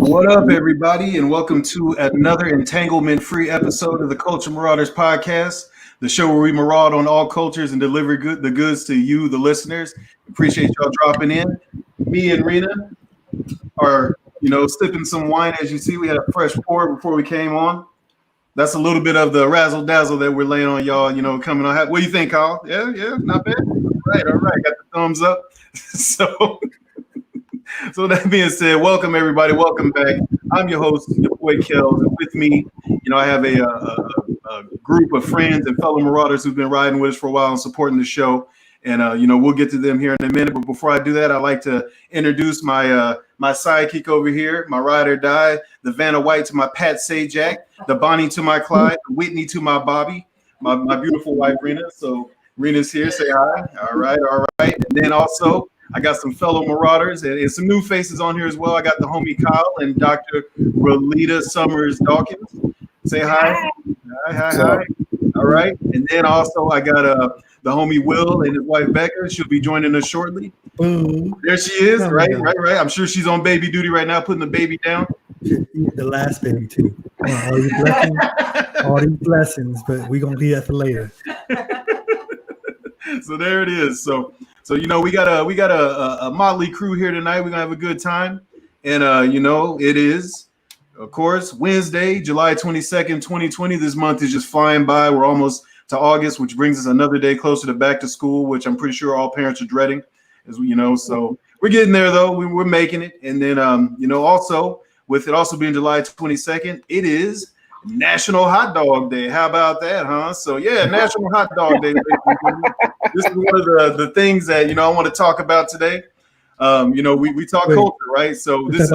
What up, everybody, and welcome to another entanglement-free episode of the Culture Marauders podcast, the show where we maraud on all cultures and deliver the goods to you, the listeners. Appreciate y'all dropping in. Me and Rina are, sipping some wine. As you see, we had a fresh pour before we came on. That's a little bit of the razzle-dazzle that we're laying on y'all, coming on. What do you think, Kyle? Yeah, not bad. All right. Got the thumbs up. So that being said, welcome everybody. Welcome back. I'm your host, your boy Kellz, and with me, I have a group of friends and fellow marauders who've been riding with us for a while and supporting the show. And we'll get to them here in a minute. But before I do that, I'd like to introduce my my sidekick over here, my ride or die, the Vanna White to my Pat Sajak, the Bonnie to my Clyde, the Whitney to my Bobby, my beautiful wife Rina. So Rina's here. Say hi. All right. And then also, I got some fellow marauders and some new faces on here as well. I got the homie Kyle and Dr. Raleta Summers-Dawkins. Say hi. Hi. All right. And then also I got the homie Will and his wife Rebekah. She'll be joining us shortly. There she is. Right. I'm sure she's on baby duty right now, putting the baby down. The last baby too. All these blessings, but we're gonna leave that for later. So there it is. So we got a motley crew here tonight. We're gonna have a good time, and it is, of course, Wednesday, July 22nd, 2020. This month is just flying by. We're almost to August, which brings us another day closer to back to school, which I'm pretty sure all parents are dreading, as we So we're getting there though. We're making it, and then also with it also being July 22nd, it is National Hot Dog Day. How about that, huh? So yeah, National Hot Dog Day. This is one of the things that I want to talk about today. We talk culture, right? So this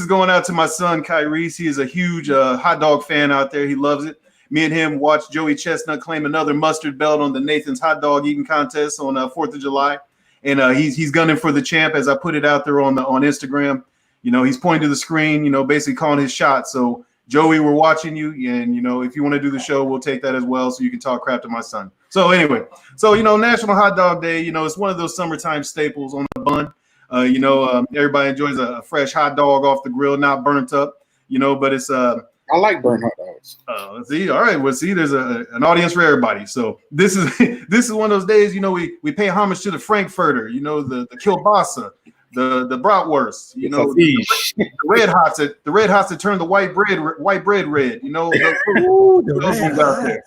is going out to my son Kyrie. He is a huge hot dog fan out there. He loves it. Me and him watched Joey Chestnut claim another mustard belt on the Nathan's hot dog eating contest on 4th of July, and he's gunning for the champ. As I put it out there on Instagram, he's pointing to the screen, basically calling his shot. So Joey, we're watching you, and if you want to do the show, we'll take that as well, so you can talk crap to my son. So anyway, National Hot Dog Day, it's one of those summertime staples on the bun. Everybody enjoys a fresh hot dog off the grill, not burnt up, but it's I like burnt hot dogs. See, all right. Well, see, there's an audience for everybody. So this is one of those days, we pay homage to the Frankfurter, the kielbasa, the bratwurst, the red hots that turn the white bread red, those ones out there,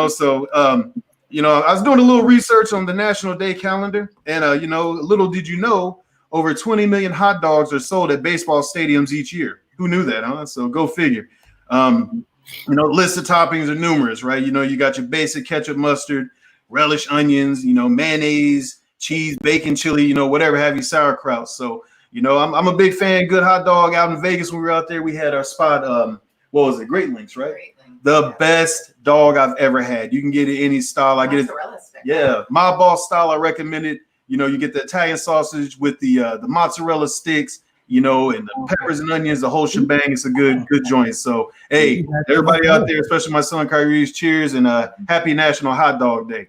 So I was doing a little research on the National Day calendar, and little did you know, over 20 million hot dogs are sold at baseball stadiums each year. Who knew that, huh? So go figure. List of toppings are numerous, right? You got your basic ketchup, mustard, relish, onions, mayonnaise, cheese, bacon, chili, whatever have you, sauerkraut. So, I'm a big fan. Good hot dog out in Vegas when we were out there. We had our spot. What was it? Great Links, right? Great Links, the best dog I've ever had. You can get it any style. I get it. Yeah, my boss style. I recommend it. You get the Italian sausage with the mozzarella sticks. And the peppers and onions, the whole shebang. It's a good joint. So, hey, everybody out there, especially my son Kyrie's, cheers and happy National Hot Dog Day.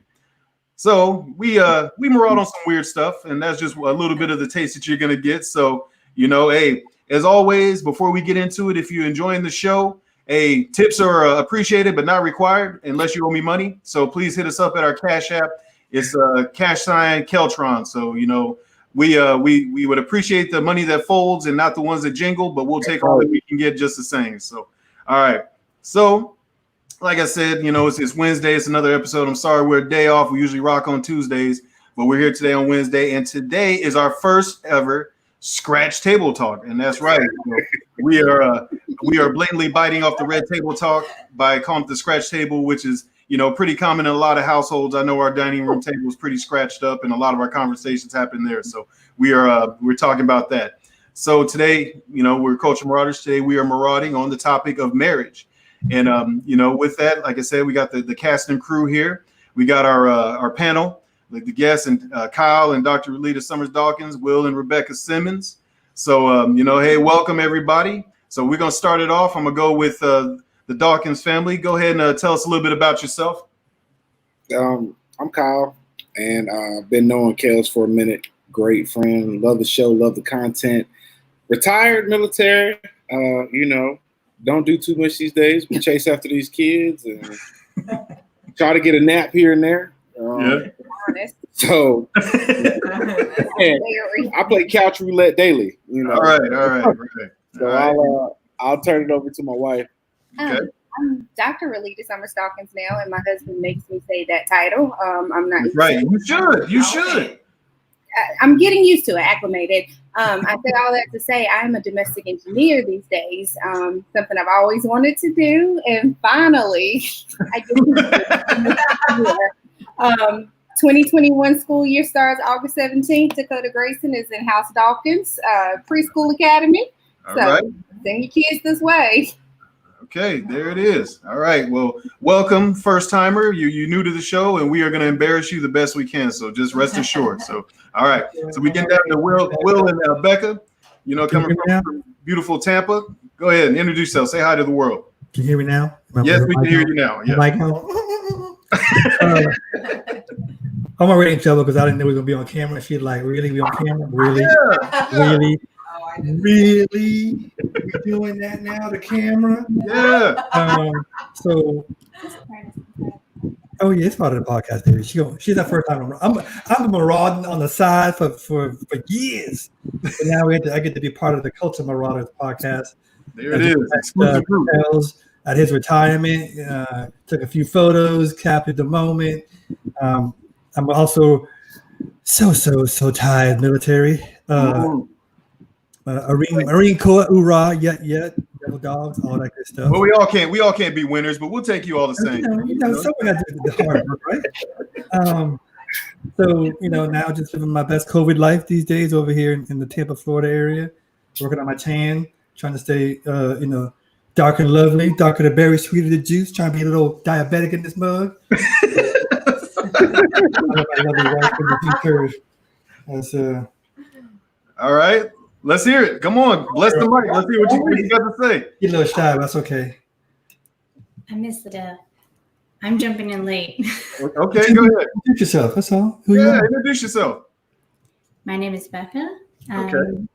So we maraud on some weird stuff, and that's just a little bit of the taste that you're gonna get. So, hey, as always, before we get into it, if you're enjoying the show, hey, tips are appreciated but not required unless you owe me money. So please hit us up at our Cash App. It's # Keltron. So we would appreciate the money that folds and not the ones that jingle, but we'll take all that we can get just the same. So, all right. So, like I said, it's Wednesday. It's another episode. I'm sorry we're a day off. We usually rock on Tuesdays, but we're here today on Wednesday. And today is our first ever Scratch Table Talk. And that's right. We are blatantly biting off the red table talk by calling it the Scratch Table, which is pretty common in a lot of households. I know our dining room table is pretty scratched up, and a lot of our conversations happen there. So we're talking about that. So today, we're Culture Marauders. Today we are marauding on the topic of marriage. And with that, like I said, we got the cast and crew here. We got our panel, the guests, and Kyle and Dr. Raleta Summers-Dawkins, Will and Rebekah Simmons. So hey, welcome everybody. So we're gonna start it off. I'm gonna go with the Dawkins family. Go ahead and tell us a little bit about yourself. I'm Kyle, and I've been knowing Kellz for a minute. Great friend, love the show, love the content. Retired military. Don't do too much these days. We chase after these kids and try to get a nap here and there. So I play couch roulette daily. All right. So I'll turn it over to my wife. Okay. I'm Dr. Raleta Summers-Dawkins now, and my husband makes me say that title. I'm not right. You should. I'm getting used to it, acclimated. I said all that to say I'm a domestic engineer these days, something I've always wanted to do, and finally I get to do it. 2021 school year starts August 17th. Dakota Grayson is in House Dawkins Preschool Academy. Send your kids this way. Okay, there it is. All right. Well, welcome, first timer. You new to the show, and we are going to embarrass you the best we can. So just rest assured. So, all right. So we get down to Will and Rebekah. Coming from beautiful Tampa. Go ahead and introduce yourself. Say hi to the world. Can you hear me now? Yes, we can hear you now. Yeah. I'm already in trouble because I didn't know we were gonna be on camera. She's like, "Really, be on camera? Really, really? You're doing that now? The camera? Yeah." Oh yeah, it's part of the podcast, baby. She's our first time. I'm marauding on the side for years, but now I get to be part of the Culture Marauders podcast. There it is. Exclusive group. Kellz at his retirement, took a few photos, captured the moment. I'm also so tired, military. Marine Corps, hoorah, yet, devil dogs, all that good stuff. Well, we all can't be winners, but we'll take you all the same. Someone got to do the hard work, right? So now just living my best COVID life these days over here in the Tampa, Florida area, working on my tan, trying to stay, dark and lovely, darker the berry, sweeter the juice, trying to be a little diabetic in this mug. All right, let's hear it. Come on, bless the mic. Let's hear what you got to say. You're a little shy, but that's okay. I missed the death. I'm jumping in late. Okay, go ahead. Introduce yourself. That's all. Who you are? Introduce yourself. My name is Rebekah. Okay.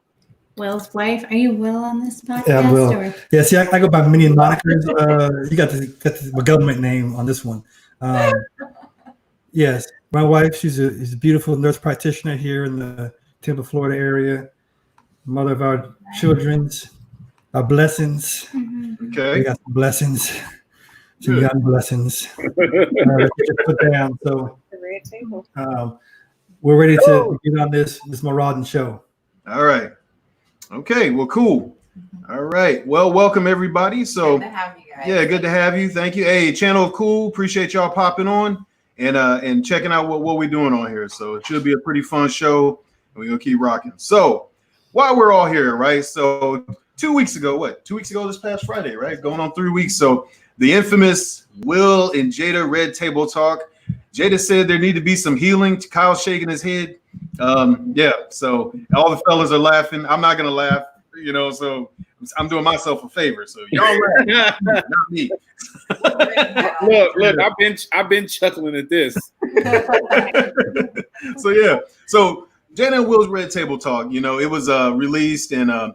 Will's wife. Are you Will on this podcast? Yeah, I'm Will. Or? Yeah, see, I go by many monikers. You got the government name on this one. Yes, my wife, she's a beautiful nurse practitioner here in the Tampa, Florida area. Mother of our children's, our blessings. Mm-hmm. Okay. We got some blessings. Some young blessings. Put down. So The red table. we're ready to get on this marauding show. All right. Okay. Well, cool. All right. Well, welcome everybody. So good to have you guys. Yeah, good to have you. Thank you. Hey, Channel of Cool. Appreciate y'all popping on and checking out what we're doing on here. So it should be a pretty fun show, and we're gonna keep rocking. So while we're all here, right? So 2 weeks ago, 2 weeks ago this past Friday, right? Going on 3 weeks. So the infamous Will and Jada Red Table Talk. Jada said there need to be some healing. Kyle's shaking his head. So all the fellas are laughing. I'm not gonna laugh, so I'm doing myself a favor. So y'all laugh, not me. Look, I've been chuckling at this. So Jada and Will's Red Table Talk, it was released, and I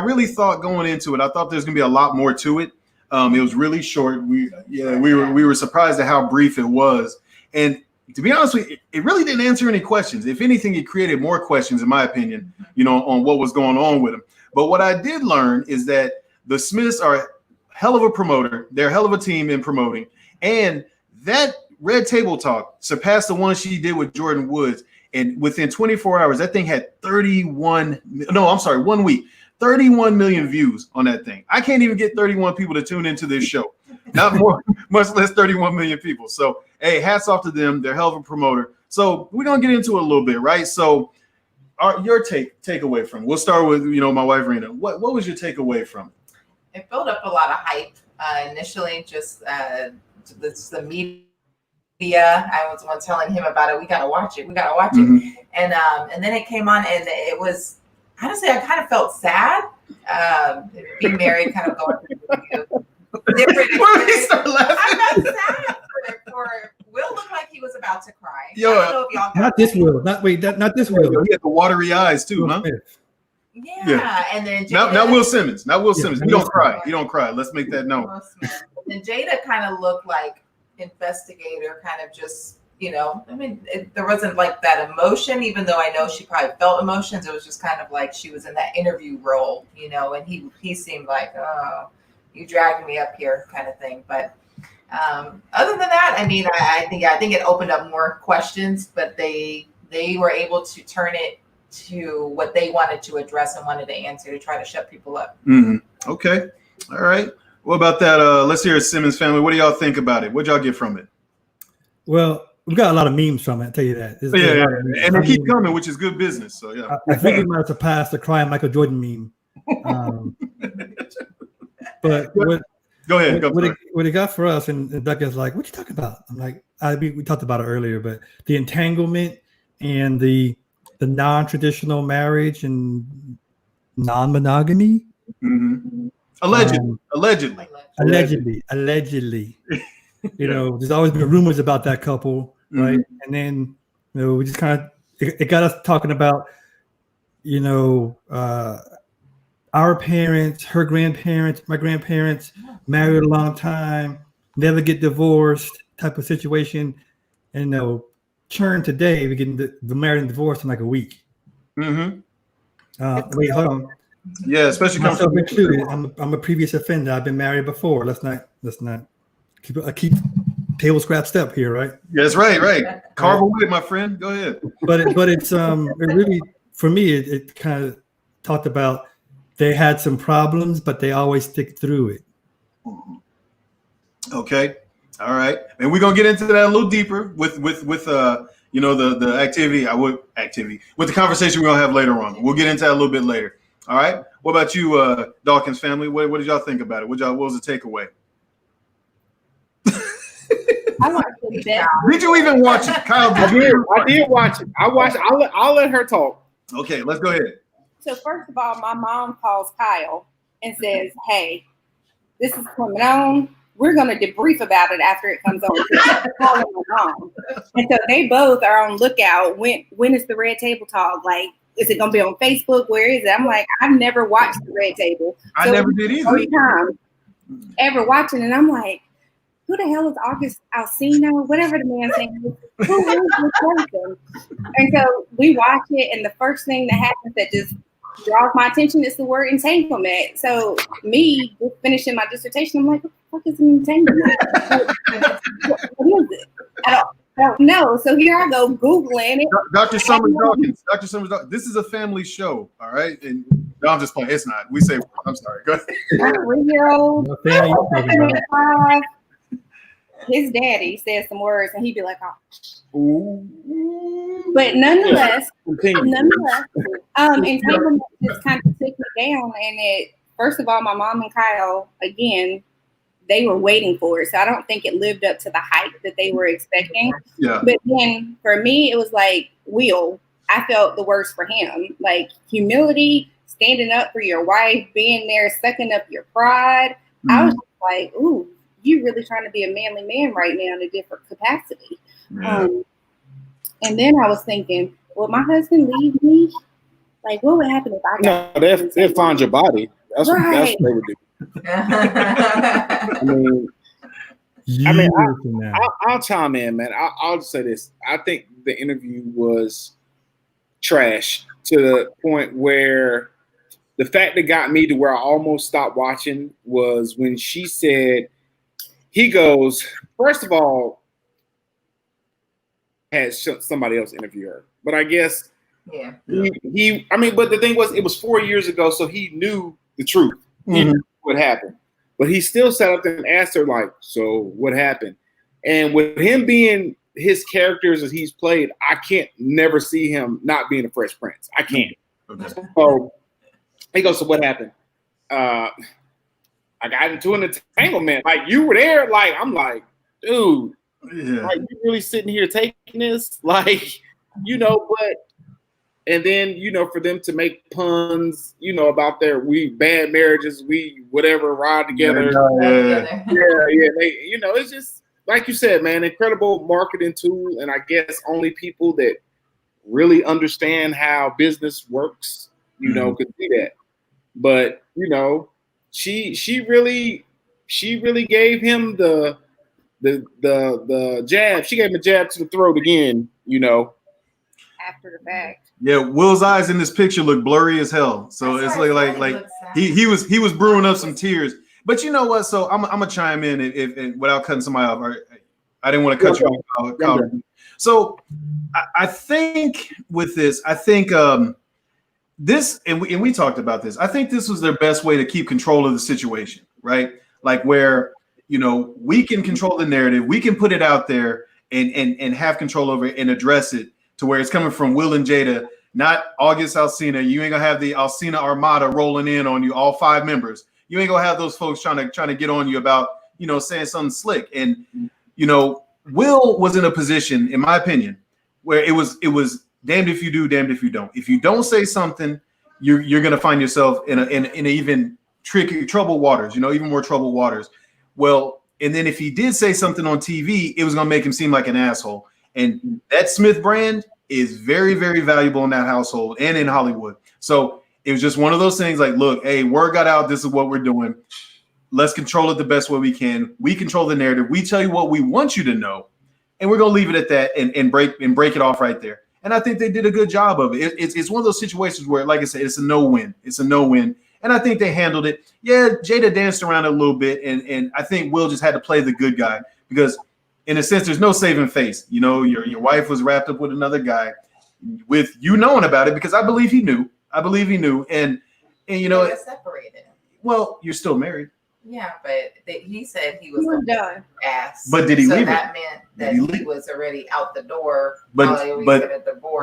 really thought going into it, I thought there's gonna be a lot more to it. It was really short. We were surprised at how brief it was, and to be honest with you, it really didn't answer any questions. If anything, it created more questions, in my opinion, on what was going on with him. But what I did learn is that the Smiths are a hell of a promoter. They're a hell of a team in promoting, and that Red Table Talk surpassed the one she did with Jordan Woods. And within 24 hours, that thing had 1 week, 31 million views on that thing. I can't even get 31 people to tune into this show. Not more, much less 31 million people. So, hey, hats off to them. They're a hell of a promoter. So we're going to get into it a little bit, right? So your takeaway from it. We'll start with, my wife, Rina. What was your takeaway from it? It built up a lot of hype initially, just the media. I was the one telling him about it. We got to watch it. Mm-hmm. And then it came on, and it was, honestly, I kind of felt sad. Being married, kind of going through different experiences. I felt sad for Will. Looked like he was about to cry. Yo, I don't know if y'all got Not this Will. Not this Will. He had the watery eyes too, huh? Yeah. And then Jada, not Will Simmons. Not Will Simmons. You don't cry. You don't cry. Let's make that known. And Jada kind of looked like investigator, kind of just, I mean, there wasn't like that emotion, even though I know she probably felt emotions. It was just kind of like she was in that interview role, and he seemed like, oh, you dragged me up here kind of thing. But other than that, I mean, I think it opened up more questions, but they were able to turn it to what they wanted to address and wanted to answer to try to shut people up. Mm-hmm. Okay. All right. What about that? Let's hear it, Simmons family. What do y'all think about it? What y'all get from it? Well, we got a lot of memes from it. I'll tell you that. And they keep coming, which is good business. So yeah, I think we might have surpassed the crying Michael Jordan meme. But go ahead. What it got for us, and Becca's like, "What you talking about?" I'm like, we talked about it earlier, but the entanglement and the non-traditional marriage and non-monogamy. Mm-hmm. Allegedly. There's always been rumors about that couple, right? Mm-hmm. And then we just kind of it got us talking about our parents, her grandparents, my grandparents, married a long time, never get divorced type of situation, and churn today, we getting the married and divorced in like a week. Mm-hmm. Wait, hold on. Yeah, especially myself included. I'm a previous offender. I've been married before. Let's not keep table scraps up here, right? Yes, right. Carve away, my friend. Go ahead. But it's it really, for me, it kind of talked about they had some problems, but they always stick through it. Okay. All right. And we're gonna get into that a little deeper with the activity with the conversation we're gonna have later on. We'll get into that a little bit later. All right. What about you, Dawkins family? What did y'all think about it? What was the takeaway? Did you even watch it, Kyle? I did watch it. I'll let her talk. Okay, let's go ahead. So first of all, my mom calls Kyle and says, "Hey, this is coming on. We're going to debrief about it after it comes on." And so they both are on lookout. When is the Red Table Talk? Like, is it going to be on Facebook? Where is it? I'm like, I've never watched the Red Table. I never did either. First time ever watching, and I'm like, who the hell is August Alsina? Whatever the man's name is. Who is this person? And so we watch it, and the first thing that happens that just draws my attention is the word entanglement. So me just finishing my dissertation, I'm like, what the fuck is an entanglement? What is it? I don't know. So here I go Googling it. Dr. Summers-Dawkins. This is a family show, all right? And no, I'm just playing. It's not. We say, I'm sorry. Go ahead. 3-year-old, his daddy says some words, and he'd be like, "Oh." Ooh. But nonetheless, entanglement just kind of took me down. And it, first of all, my mom and Kyle, again, they were waiting for it, so I don't think it lived up to the hype that they were expecting. Yeah. But then for me, it was like Will. I felt the worst for him, like humility, standing up for your wife, being there, sucking up your pride. Mm-hmm. I was just like, ooh. You really trying to be a manly man right now in a different capacity. Yeah. And then I was thinking, will my husband leave me? Like, what would happen if I got? No, they'll find your body. That's what they would do. I'll chime in, man. I'll say this. I think the interview was trash to the point where the fact that got me to where I almost stopped watching was when she said, he goes, first of all, had somebody else interview her. But I guess but the thing was, it was 4 years ago, so he knew the truth. Mm-hmm. He knew what happened. But he still sat up there and asked her, like, so what happened? And with him being his characters as he's played, I can't never see him not being a Fresh Prince. I can't. Okay. So he goes, so what happened? I got into an entanglement. Like, you were there. Like, I'm like, dude, like, you really sitting here taking this? Like, but, and then, for them to make puns, about we bad marriages, we whatever, ride together. Yeah. They, it's just, like you said, man, incredible marketing tool. And I guess only people that really understand how business works you know, could see that. But you know, she really gave him the jab. She gave him a jab to the throat again, you know. After the fact. Yeah, Will's eyes in this picture look blurry as hell. So it's like he was brewing up some tears. But you know what? So I'm gonna chime in if without cutting somebody off. I didn't want to cut you off. So I think with this, I think this, and we talked about this. I think this was their best way to keep control of the situation, right? Like where, you know, we can control the narrative, we can put it out there and have control over it and address it to where it's coming from Will and Jada, not August Alsina. You ain't gonna have the Alsina Armada rolling in on you, all 5 members. You ain't gonna have those folks trying to get on you about, you know, saying something slick. And you know, Will was in a position, in my opinion, where it was damned if you do, damned if you don't. If you don't say something, you're gonna find yourself in a even troubled waters, you know, even more troubled waters. Well, and then if he did say something on TV, it was gonna make him seem like an asshole. And that Smith brand is very, very valuable in that household and in Hollywood. So it was just one of those things like, look, hey, word got out. This is what we're doing. Let's control it the best way we can. We control the narrative. We tell you what we want you to know. And we're going to leave it at that and break it off right there. And I think they did a good job of it. It's one of those situations where, like I said, it's a no-win. It's a no-win. And I think they handled it. Yeah, Jada danced around it a little bit. And I think Will just had to play the good guy because, in a sense, there's no saving face. You know, your wife was wrapped up with another guy, with you knowing about it, because I believe he knew. And you know, separated. Well, you're still married. Yeah, but he said he was done. Ass. But did he leave that it? meant that he was already out the door. But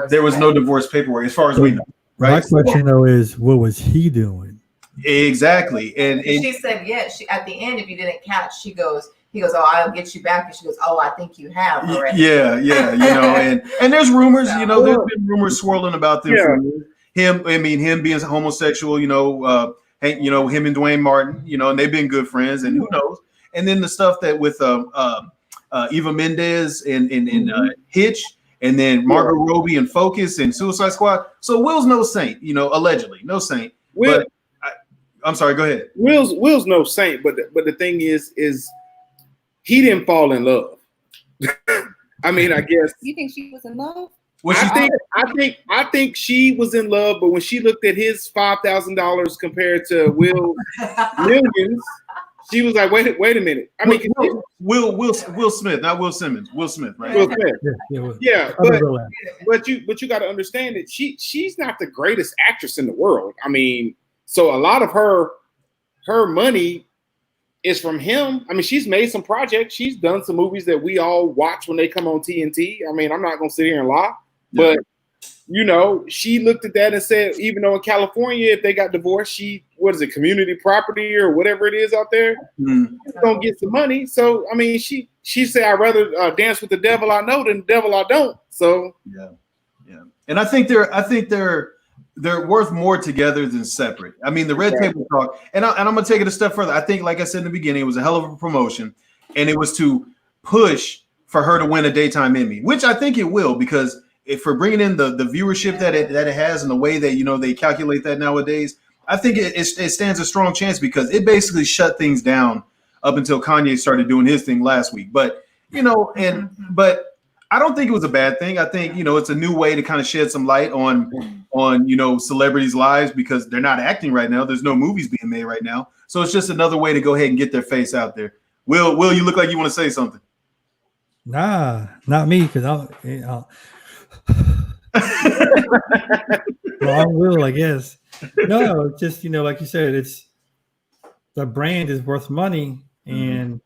there was no divorce paperwork, as far as we know. Right? My question though is, what was he doing? Exactly. And she said, yeah. She at the end, if you didn't catch, he goes, oh, I'll get you back. And she goes, oh, I think you have already. Yeah. You know, and there's rumors. You know, there's been rumors swirling about them. Yeah. Him being homosexual. You know. You know, him and Dwayne Martin, you know, and they've been good friends, and who knows? And then the stuff that with Eva Mendes and Hitch, and then Margot Robbie and Focus and Suicide Squad. So Will's no saint, you know, allegedly no saint. Will, I'm sorry, go ahead. Will's no saint, but the thing is he didn't fall in love. I mean, I guess. You think she was in love? I think she was in love, but when she looked at his $5,000 compared to Will's millions, she was like, "Wait a minute." I mean, Will Smith, not Will Simmons. Will Smith, right? Will Smith. Yeah, but you got to understand that she's not the greatest actress in the world. I mean, so a lot of her money is from him. I mean, she's made some projects. She's done some movies that we all watch when they come on TNT. I mean, I'm not gonna sit here and lie. But, you know, she looked at that and said, even though in California, if they got divorced, community property or whatever it is out there, she's going to get some money. So, I mean, she said, I'd rather dance with the devil I know than the devil I don't. So, yeah. And I think they're worth more together than separate. I mean, the Red Table Talk, and I'm going to take it a step further. I think, like I said in the beginning, it was a hell of a promotion, and it was to push for her to win a daytime Emmy, which I think it will, because if we're bringing in the viewership that it has and the way that, you know, they calculate that nowadays, I think it stands a strong chance, because it basically shut things down up until Kanye started doing his thing last week. But, you know, but I don't think it was a bad thing. I think, you know, it's a new way to kind of shed some light on, you know, celebrities' lives, because they're not acting right now. There's no movies being made right now. So it's just another way to go ahead and get their face out there. Will, you look like you want to say something. Nah, not me, because I'll well, I will, I guess. No, just, you know, like you said, it's the brand is worth money, and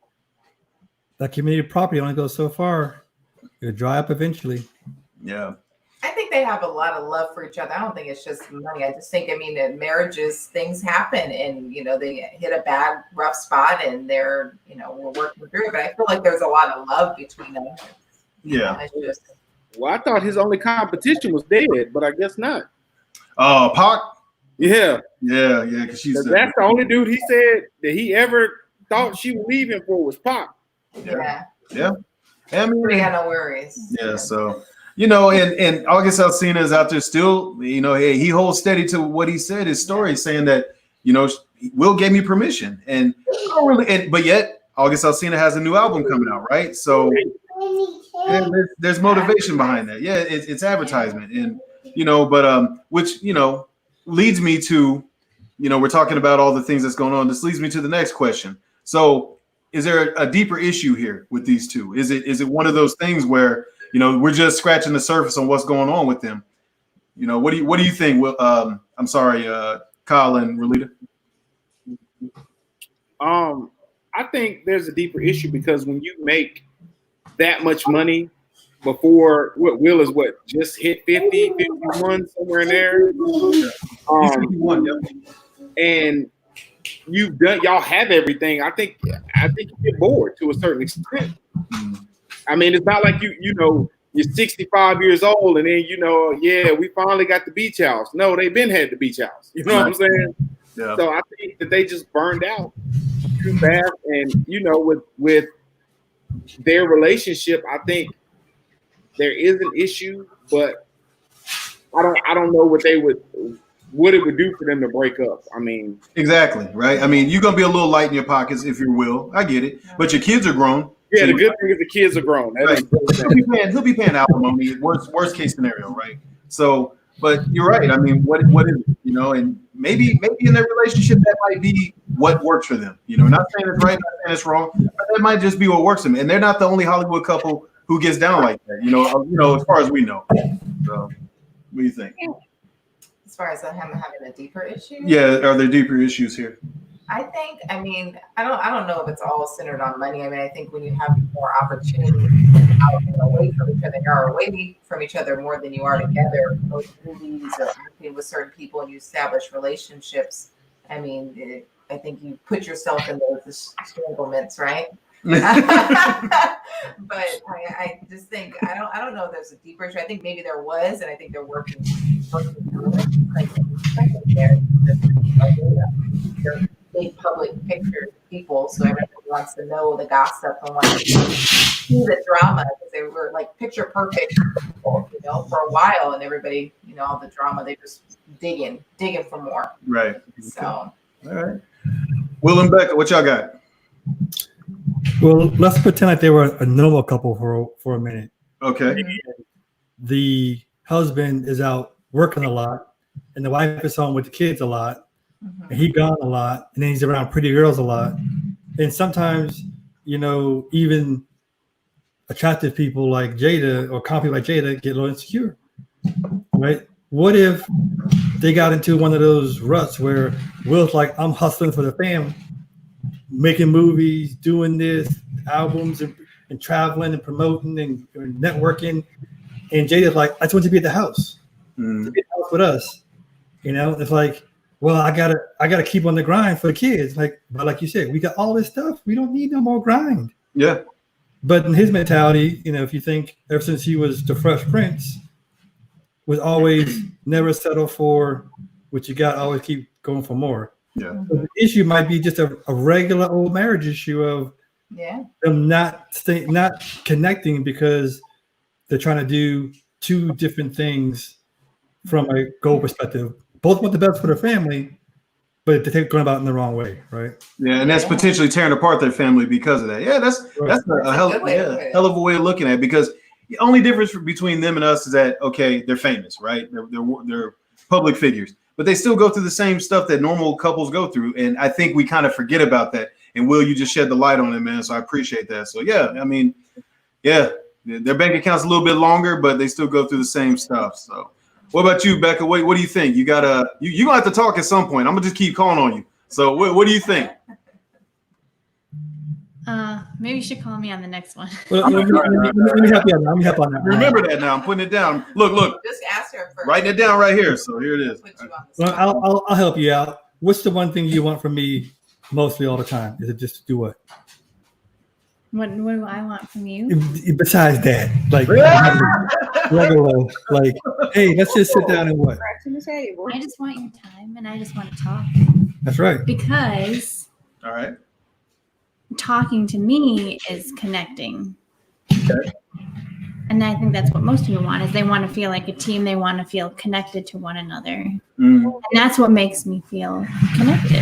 that community property only goes so far. It'll dry up eventually. Yeah. I think they have a lot of love for each other. I don't think it's just money. I just think, I mean, in marriages, things happen, and, you know, they hit a bad, rough spot, and they're, you know, we're working through it. But I feel like there's a lot of love between them. Yeah. Well, I thought his only competition was dead, but I guess not. Oh, Pac? Yeah. Because that's the only dude he said that he ever thought she would leave him for was Pac. Yeah. I mean, we got no worries. Yeah, so you know, and August Alsina is out there still, you know, hey, he holds steady to what he said, his story, saying that, you know, Will gave me permission. And I don't really, but yet August Alsina has a new album coming out, right? So there's motivation behind that. Yeah, it's advertisement. And, you know, but which, you know, leads me to, you know, we're talking about all the things that's going on. This leads me to the next question. So is there a deeper issue here with these two? Is it one of those things where, you know, we're just scratching the surface on what's going on with them? You know, what do you think? Will, I'm sorry, Kyle and Raleta. I think there's a deeper issue because when you make that much money before Will is just hit 50, 51, somewhere in there. And y'all have everything. I think you get bored to a certain extent. I mean, it's not like you know, you're 65 years old and then, you know, yeah, we finally got the beach house. No, they've been had the beach house. You know what I'm saying? Yeah. So I think that they just burned out too fast. And, you know, with their relationship, I think there is an issue, but I don't know what it would do for them to break up. I mean, exactly, right? I mean, you're gonna be a little light in your pockets if you will. I get it, but your kids are grown. Yeah, the good thing is the kids are grown. Right. He'll be paying alimony. Worst case scenario, right? So, but you're right. I mean, what is it? You know, and maybe in their relationship that might be what works for them. You know, not saying it's right, not saying it's wrong, but that might just be what works for them. And they're not the only Hollywood couple who gets down like that. You know, as far as we know. So, what do you think? As far as him having a deeper issue? Yeah, are there deeper issues here? I think, I mean, I don't know if it's all centered on money. I mean, I think when you have more opportunity out and away from each other, you are away from each other more than you are together. Those movies or acting with certain people and you establish relationships. I mean, I think you put yourself in those entanglements, right? But I just think I don't know if there's a deeper issue. I think maybe there was, and I think they're working through it. Like they're big public picture people, so everybody wants to know the gossip and wants to see the drama because they were like picture perfect people, you know, for a while, and everybody, you know, all the drama they just digging for more. Right. So. All right. Will and Becca, what y'all got? Well, let's pretend like they were a normal couple for a minute. Okay. The husband is out working a lot, and the wife is home with the kids a lot, and he gone a lot, and then he's around pretty girls a lot. And sometimes, you know, even attractive people like Jada or common people like Jada get a little insecure, right? What if they got into one of those ruts where Will's like, I'm hustling for the family, making movies, doing this, albums, and traveling and promoting and networking. And Jada's like, I just want to be at the house. To be at the house with us. You know, it's like, well, I gotta keep on the grind for the kids. Like, but like you said, we got all this stuff. We don't need no more grind. Yeah. But in his mentality, you know, if you think ever since he was the Fresh Prince, was always never settle for what you got, always keep going for more. Yeah. So the issue might be just a regular old marriage issue of them not connecting because they're trying to do two different things from a goal perspective. Both want the best for their family, but they're going about it in the wrong way, right? Yeah, and that's potentially tearing apart their family because of that. Yeah, that's a hell of a way of looking at it, because the only difference between them and us is that, okay, they're famous, right? They're public figures, but they still go through the same stuff that normal couples go through. And I think we kind of forget about that. And Will, you just shed the light on it, man. So I appreciate that. So yeah, I mean, yeah, their bank account's a little bit longer, but they still go through the same stuff. So what about you, Becca? What do you think? You gonna have to talk at some point. I'm gonna just keep calling on you. So what do you think? Maybe you should call me on the next one. Let me help you out. Let me help on that. Remember that now. I'm putting it down. Look. Just ask her first. Writing it down right here. So here it is. Well, I'll help you out. What's the one thing you want from me mostly all the time? Is it just to do what? What do I want from you? Besides that, like regular, like, hey, let's just sit down and what? I just want your time, and I just want to talk. That's right. Because all right, talking to me is connecting. Okay. And I think that's what most people want, is they want to feel like a team. They want to feel connected to one another. Mm. And that's what makes me feel connected.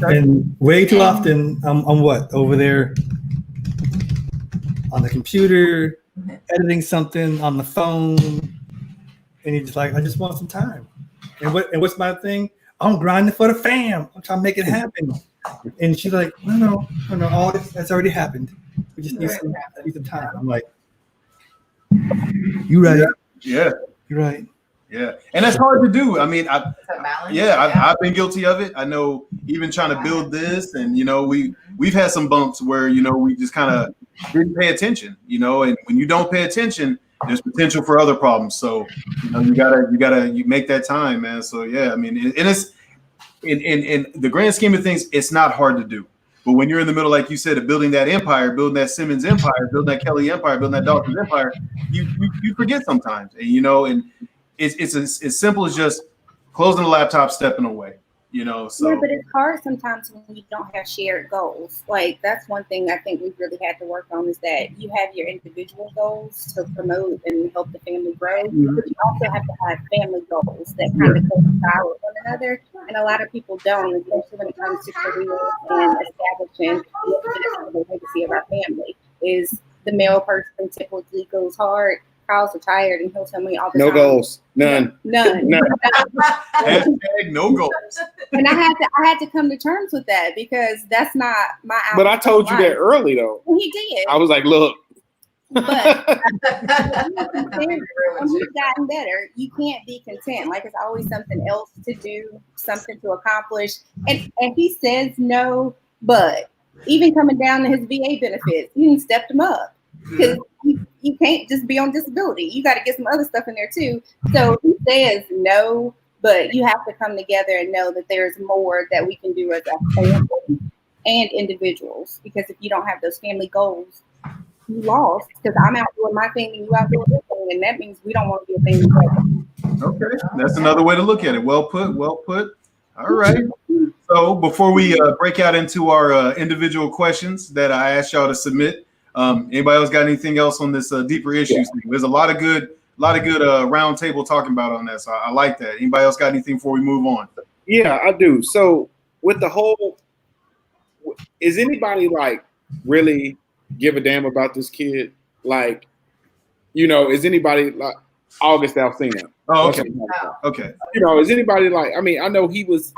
And way too often, I'm what? Over there on the computer, editing something on the phone. And you're just like, I just want some time. And what's my thing? I'm grinding for the fam. I'm trying to make it happen. And she's like, no, all that's already happened. We just need some time. I'm like, you're right. Yeah. You're right. Yeah. And that's hard to do. I mean, I've been guilty of it. I know, even trying to build this, and we've had some bumps where we just kind of didn't pay attention, and when you don't pay attention, there's potential for other problems. So you gotta make that time, man. So yeah, I mean, and it's in the grand scheme of things, it's not hard to do. But when you're in the middle, like you said, of building that empire, building that Simmons empire, building that Kelly empire, building that Dawkins empire, you forget sometimes. And and it's as simple as just closing the laptop, stepping away. So yeah, but it's hard sometimes when you don't have shared goals. Like, that's one thing I think we've really had to work on, is that you have your individual goals to promote and help the family grow, but you also have to have family goals that kind of coincide with one another. And a lot of people don't, especially when it comes to career and establishing the legacy of our family. Is the male person typically goes hard. Kyle's retired, and he'll tell me all the time. No goals, none. Hashtag no goals. And I had to come to terms with that, because that's not my outlook. But I told you that early, though. He did. I was like, look. But when you've gotten better, you can't be content. Like, it's always something else to do, something to accomplish. And he says no, but even coming down to his VA benefits, you stepped him up. Because you can't just be on disability. You got to get some other stuff in there too. So he says no, but you have to come together and know that there's more that we can do as a family and individuals. Because if you don't have those family goals, you lost. Because I'm out doing my thing and you out doing your thing, and that means we don't want to be a family. Okay, that's another way to look at it. Well put. All right. So before we break out into our individual questions that I asked y'all to submit, anybody else got anything else on this deeper issues thing? There's a lot of good round table talking about on that. So I like that. Anybody else got anything before we move on? Yeah, I do. So with the whole, is anybody like really give a damn about this kid? Like, is anybody like August Alsina? Oh, okay. Okay. Is anybody like, I mean, I know he was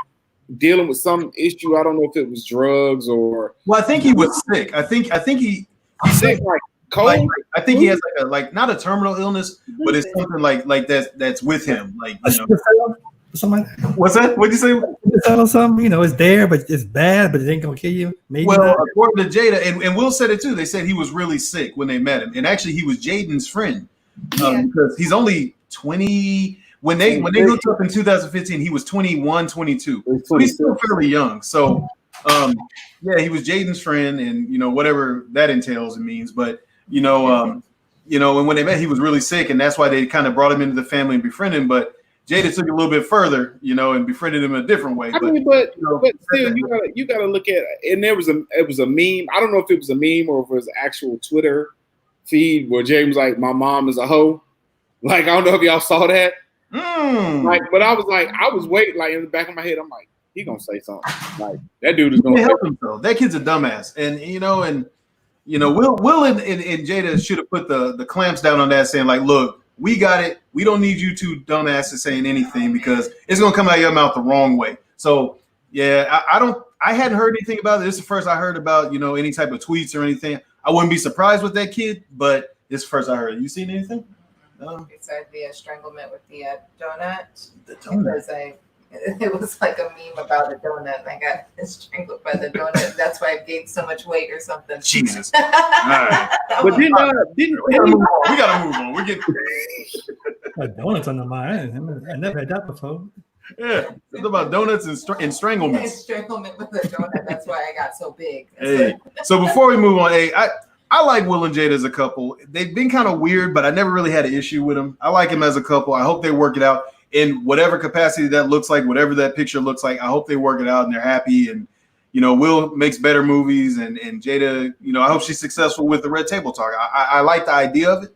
dealing with some issue. I don't know if it was drugs or. Well, I think he was sick. I think he's sick, like cold. Like, I think he has like not a terminal illness, but it's something like that's with him. Like, something like that. What's that? What'd you say? Something, it's there, but it's bad, but it ain't gonna kill you. Maybe well, not. According to Jada, and Will said it too. They said he was really sick when they met him, and actually he was Jaden's friend because he's only 20. When they hooked up in 2015, he was 21, 22. So he's still fairly young. So yeah, he was Jaden's friend, and whatever that entails and means. But and when they met, he was really sick, and that's why they kind of brought him into the family and befriended him. But Jada took it a little bit further, and befriended him in a different way. But still, you gotta look at it. And it was a meme. I don't know if it was a meme or if it was an actual Twitter feed where James was like, "My mom is a hoe." Like, I don't know if y'all saw that. Like, but I was waiting, like in the back of my head, I'm like, he gonna say something. Like, that dude is gonna help himself. That kid's a dumbass, and Will and Jada should have put the clamps down on that, saying like, look, we got it. We don't need you two dumbasses saying anything because it's gonna come out of your mouth the wrong way. So yeah, I hadn't heard anything about it. This is the first I heard about any type of tweets or anything. I wouldn't be surprised with that kid, but this is the first I heard. You seen anything? No. Besides the stranglement with the donut. The donut. It was like a meme about a donut, and I got strangled by the donut. That's why I gained so much weight or something. Jesus. All right. But we gotta move on. We're getting donuts on the mind. I never had that before. Yeah, it's about donuts and stranglements. Stranglement with a donut. That's why I got so big. Hey, so before we move on, I like Will and Jada as a couple. They've been kind of weird, but I never really had an issue with them. I like them as a couple. I hope they work it out in whatever capacity that looks like, whatever that picture looks like. I hope they work it out and they're happy. And, Will makes better movies, and Jada, I hope she's successful with the Red Table Talk. I like the idea of it.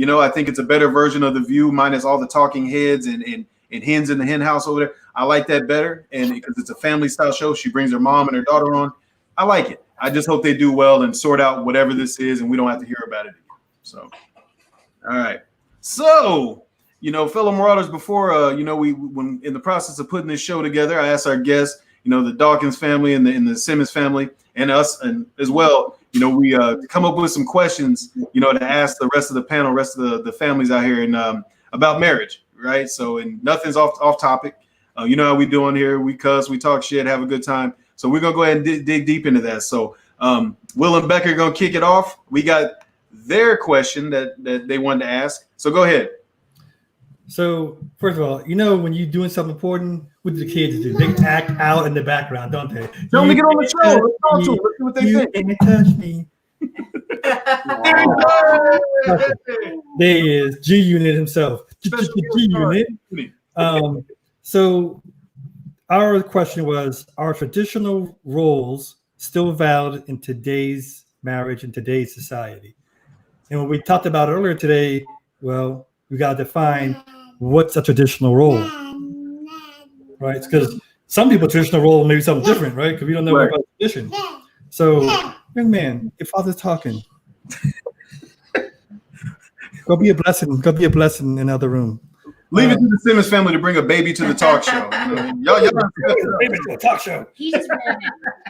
You know, I think it's a better version of The View, minus all the talking heads and hens in the hen house over there. I like that better, and because it's a family style show, she brings her mom and her daughter on. I like it. I just hope they do well and sort out whatever this is, and we don't have to hear about it again. So, all right. So, you know, fellow Marauders, before you know, when in the process of putting this show together, I asked our guests, you know, the Dawkins family and the Simmons family, and us, and as well, you know, we come up with some questions, you know, to ask the rest of the panel, rest of the families out here, and about marriage, right? So, and nothing's off topic. You know how we doing here? We cuss, we talk shit, have a good time. So we're gonna go ahead and dig deep into that. So Will and Becca are gonna kick it off. We got their question that they wanted to ask. So go ahead. So first of all, you know, when you're doing something important, what do the kids do? They act out in the background, don't they? Tell them to get on the show. Let's talk to them. Let's see what they think. Can't touch me. There he is, G Unit himself. G Unit. So our question was, are traditional roles still valid in today's marriage, in today's society? And what we talked about earlier today, well, we got to define what's a traditional role, right? Because some people traditional role may be something different, right? Because we don't know about tradition. So, young man, your father's talking. Go be a blessing. Go be a blessing in the other room. Leave it to the Simmons family to bring a baby to the talk show. Y'all baby to a talk show. He just ran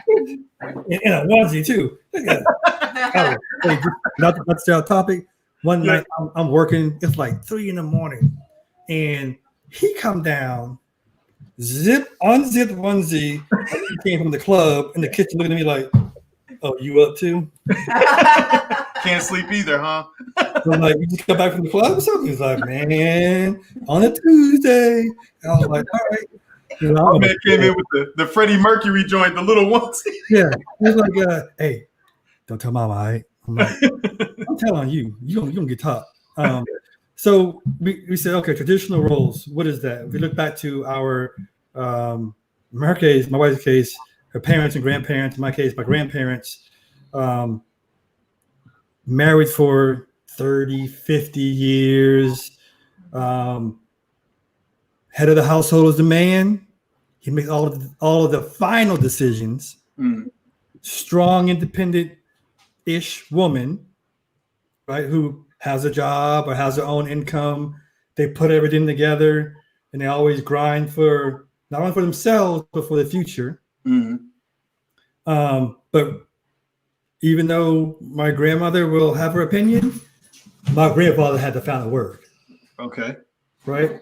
it. In a onesie too. That's our topic. One night I'm working. It's like 3 a.m, and he come down, unzipped onesie. He came from the club in the kitchen, looking at me like, "Oh, you up too?" Can't sleep either, huh? So I'm like, "You just got back from the club or something?" He's like, "Man, on a Tuesday." And I was like, "All right." You know, man came in with the Freddie Mercury joint, the little ones. Yeah, he's like, "Hey, don't tell mama, all right?" I'm like, "I'm telling you, you don't get taught." So we said, okay, traditional roles. What is that? If we look back to our, in her case, my wife's case, her parents and grandparents. In my case, my grandparents, married for 30, 50 years. Head of the household is the man. He makes all of the final decisions. Strong, independent-ish woman, right, who has a job or has their own income. They put everything together, and they always grind for not only for themselves but for the future. But even though my grandmother will have her opinion, my grandfather had the final word. Okay. Right.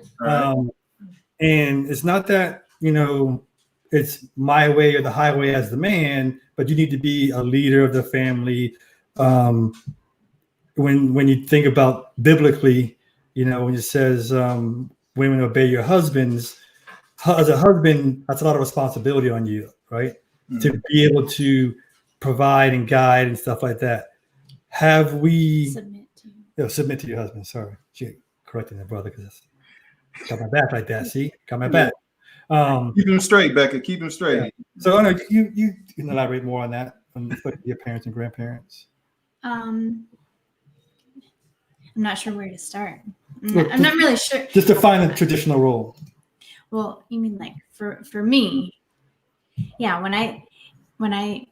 And it's not that, you know, it's my way or the highway as the man, but you need to be a leader of the family. When you think about biblically, you know, when it says women obey your husbands, as a husband, that's a lot of responsibility on you, right? To be able to provide and guide and stuff like that. Have we submit to your husband? Sorry, she correcting that brother because got my back like that. See, got my back. Keep him straight, Becca. Keep him straight. Yeah. So I know you can elaborate more on that, on your parents and grandparents. I'm not sure where to start. I'm not really sure. Just define a traditional role. Well, you mean like for me? Yeah, when I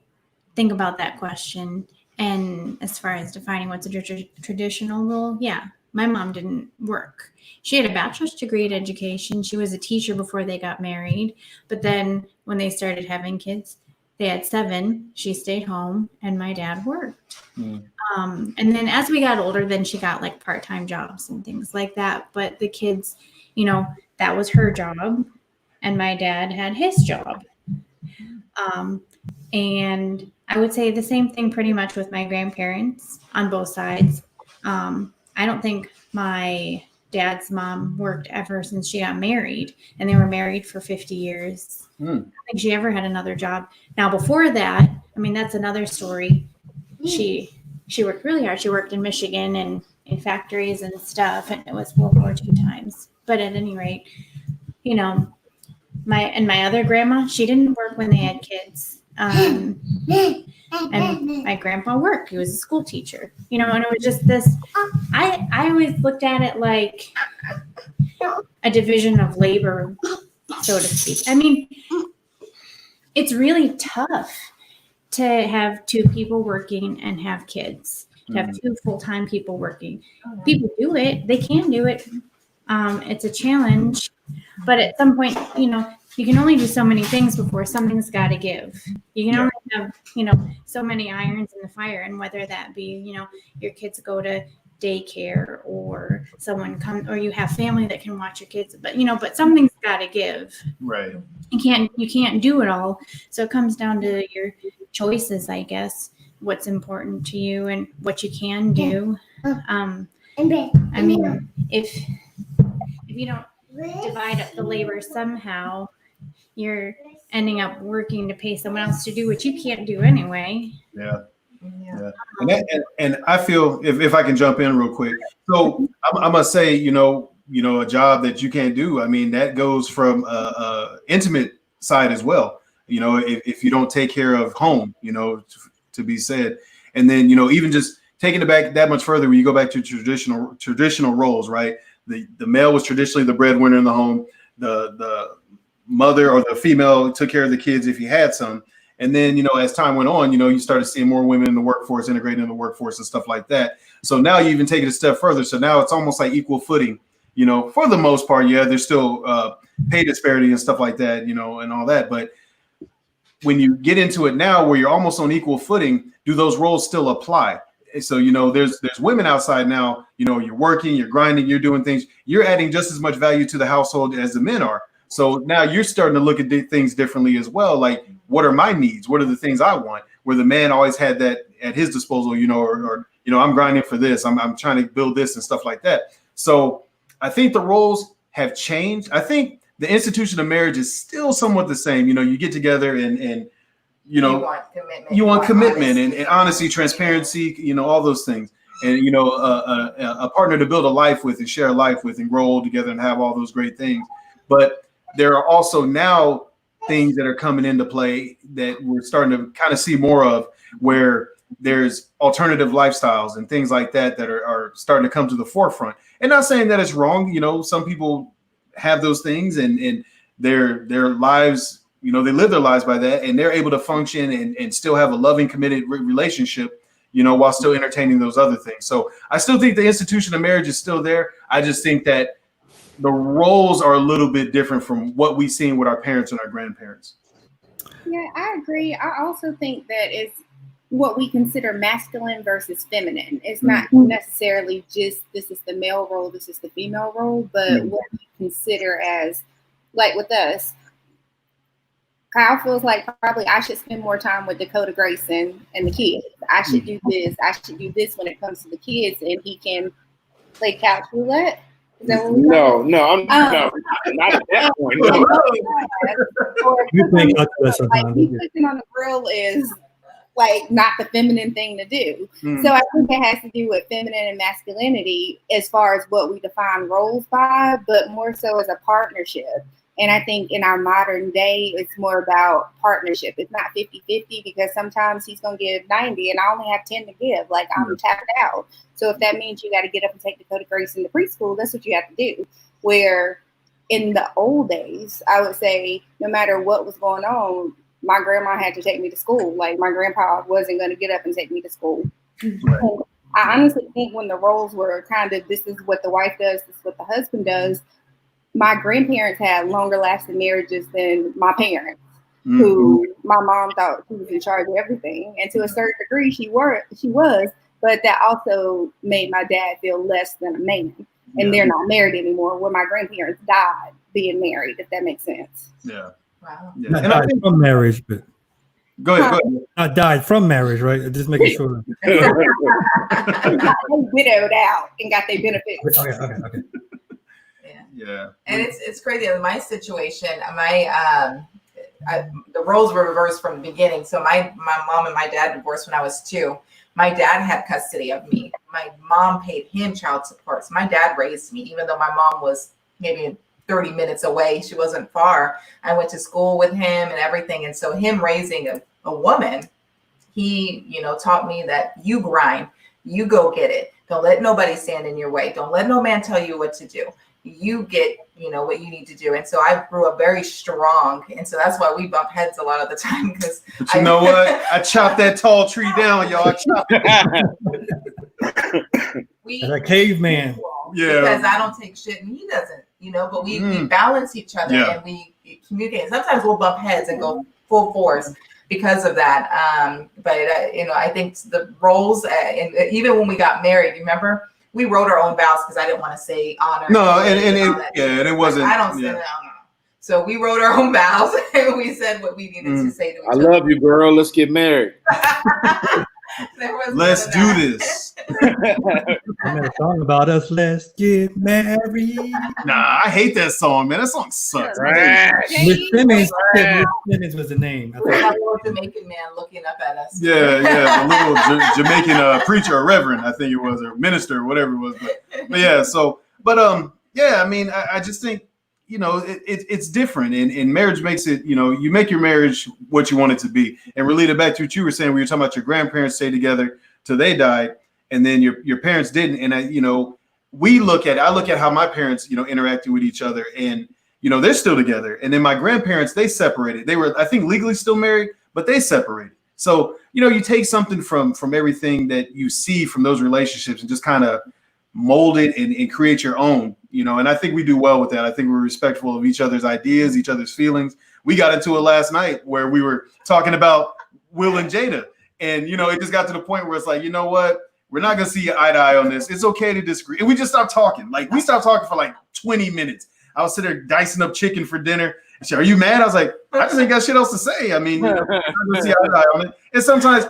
think about that question, and as far as defining what's a traditional role, yeah, my mom didn't work. She had a bachelor's degree in education. She was a teacher before they got married. But then when they started having kids, they had 7. She stayed home, and my dad worked. And then as we got older, then she got like part-time jobs and things like that. But the kids, you know, that was her job, and my dad had his job. And I would say the same thing pretty much with my grandparents on both sides. I don't think my dad's mom worked ever since she got married, and they were married for 50 years. I don't think she ever had another job. Now, before that, I mean, that's another story. She worked really hard. She worked in Michigan and in factories and stuff, and it was World War II times. But at any rate, you know, my other grandma, she didn't work when they had kids. And my grandpa worked. He was a school teacher, you know, and it was just this. I always looked at it like a division of labor, so to speak. I mean, it's really tough to have two people working and have kids, to have two full-time people working. People do it. They can do it. It's a challenge. But at some point, you know, you can only do so many things before something's got to give. You can only have, you know, so many irons in the fire. And whether that be, you know, your kids go to daycare or someone comes, or you have family that can watch your kids, but, you know, but something's got to give. Right. You can't do it all. So it comes down to your choices, I guess, what's important to you and what you can do. I mean, if you don't divide up the labor somehow, you're ending up working to pay someone else to do what you can't do anyway. Yeah. And I feel, if I can jump in real quick, so I must say, you know, a job that you can't do, I mean, that goes from intimate side as well. You know, if you don't take care of home, you know, to be said, and then, you know, even just taking it back that much further, when you go back to traditional roles, right? The male was traditionally the breadwinner in the home. The mother or the female took care of the kids if you had some. And then, you know, as time went on, you know, you started seeing more women in the workforce, integrated in the workforce and stuff like that. So now you even take it a step further. So now it's almost like equal footing, you know, for the most part. Yeah, there's still pay disparity and stuff like that, you know, and all that. But when you get into it now where you're almost on equal footing, do those roles still apply? So, you know, there's women outside now, you know, you're working, you're grinding, you're doing things, you're adding just as much value to the household as the men are. So now you're starting to look at things differently as well. Like, what are my needs? What are the things I want? Where the man always had that at his disposal, you know, or you know, I'm grinding for this, I'm trying to build this and stuff like that. So I think the roles have changed. I think the institution of marriage is still somewhat the same. You know, you get together and you know, you want commitment and honesty, transparency, you know, all those things. And, you know, a partner to build a life with and share a life with and grow old together and have all those great things. But there are also now things that are coming into play that we're starting to kind of see more of, where there's alternative lifestyles and things like that are starting to come to the forefront. And not saying that it's wrong. You know, some people have those things and their lives, you know, they live their lives by that, and they're able to function and still have a loving, committed relationship, you know, while still entertaining those other things. So I still think the institution of marriage is still there. I just think that the roles are a little bit different from what we've seen with our parents and our grandparents. Yeah, I agree. I also think that it's what we consider masculine versus feminine. It's not necessarily just this is the male role, this is the female role, but what we consider as, like with us, Kyle feels like probably I should spend more time with Dakota Grayson and the kids. I should do this. I should do this when it comes to the kids, and he can play couch roulette. Is that what we're no, I'm not at that point. No. You think like cooking on the grill is like not the feminine thing to do. So I think it has to do with feminine and masculinity as far as what we define roles by, but more so as a partnership. And I think in our modern day, it's more about partnership. It's not 50-50, because sometimes he's going to give 90 and I only have 10 to give. Like, I'm tapped out. So if that means you got to get up and take Dakota Grayson to preschool, that's what you have to do. Where in the old days, I would say no matter what was going on, my grandma had to take me to school. Like, my grandpa wasn't going to get up and take me to school. Right. I honestly think when the roles were kind of, this is what the wife does, this is what the husband does, my grandparents had longer lasting marriages than my parents, who my mom thought she was in charge of everything. And to a certain degree, she was, but that also made my dad feel less than a man. And they're not married anymore, where my grandparents died being married, if that makes sense. Yeah. Wow. Yeah. Not died from marriage, but go ahead. Not died from marriage, right? Just making sure. They widowed out and got their benefits. Okay. Yeah. And it's crazy. In my situation, the roles were reversed from the beginning. So my mom and my dad divorced when I was 2. My dad had custody of me. My mom paid him child support. So my dad raised me, even though my mom was maybe 30 minutes away. She wasn't far. I went to school with him and everything. And so him raising a woman, he, taught me that you grind, you go get it. Don't let nobody stand in your way. Don't let no man tell you what to do. You get, what you need to do. And so I grew up very strong. And so that's why we bump heads a lot of the time. But you know what? I chopped that tall tree down, y'all. I chopped it. A caveman. Yeah. Because I don't take shit and he doesn't, but we balance each other and we communicate. Sometimes we'll bump heads and go full force because of that. But I think the roles, and even when we got married, remember? We wrote our own vows because I didn't want to say honor. No, and it wasn't. I don't say that. So we wrote our own vows and we said what we needed to say to each other. I love you, girl. Let's get married. Let's do this. I made a song about us. Let's get married. Nah, I hate that song, man. That song sucks. Miss Simmons was the name. A little Jamaican man looking up at us. Yeah, a little Jamaican preacher or reverend, I think it was, or minister, or whatever it was. But yeah, I mean, I just think, it's different, and marriage makes it, you make your marriage what you want it to be. And Raleta, back to what you were saying, we were talking about your grandparents stayed together till they died, and then your parents didn't. And I look at how my parents, interacted with each other, and they're still together. And then my grandparents, they separated. They were, I think, legally still married, but they separated. So you take something from everything that you see from those relationships and just kind of mold it and create your own, and I think we do well with that. I think we're respectful of each other's ideas, each other's feelings. We got into it last night where we were talking about Will and Jada, and it just got to the point where it's like, you know what, we're not gonna see eye to eye on this. It's okay to disagree, and we just stopped talking. Like, we stopped talking for like 20 minutes. I was sitting there dicing up chicken for dinner. She said, "Are you mad?" I was like, "I just ain't got shit else to say." I mean, I'm gonna see eye to eye on it. And sometimes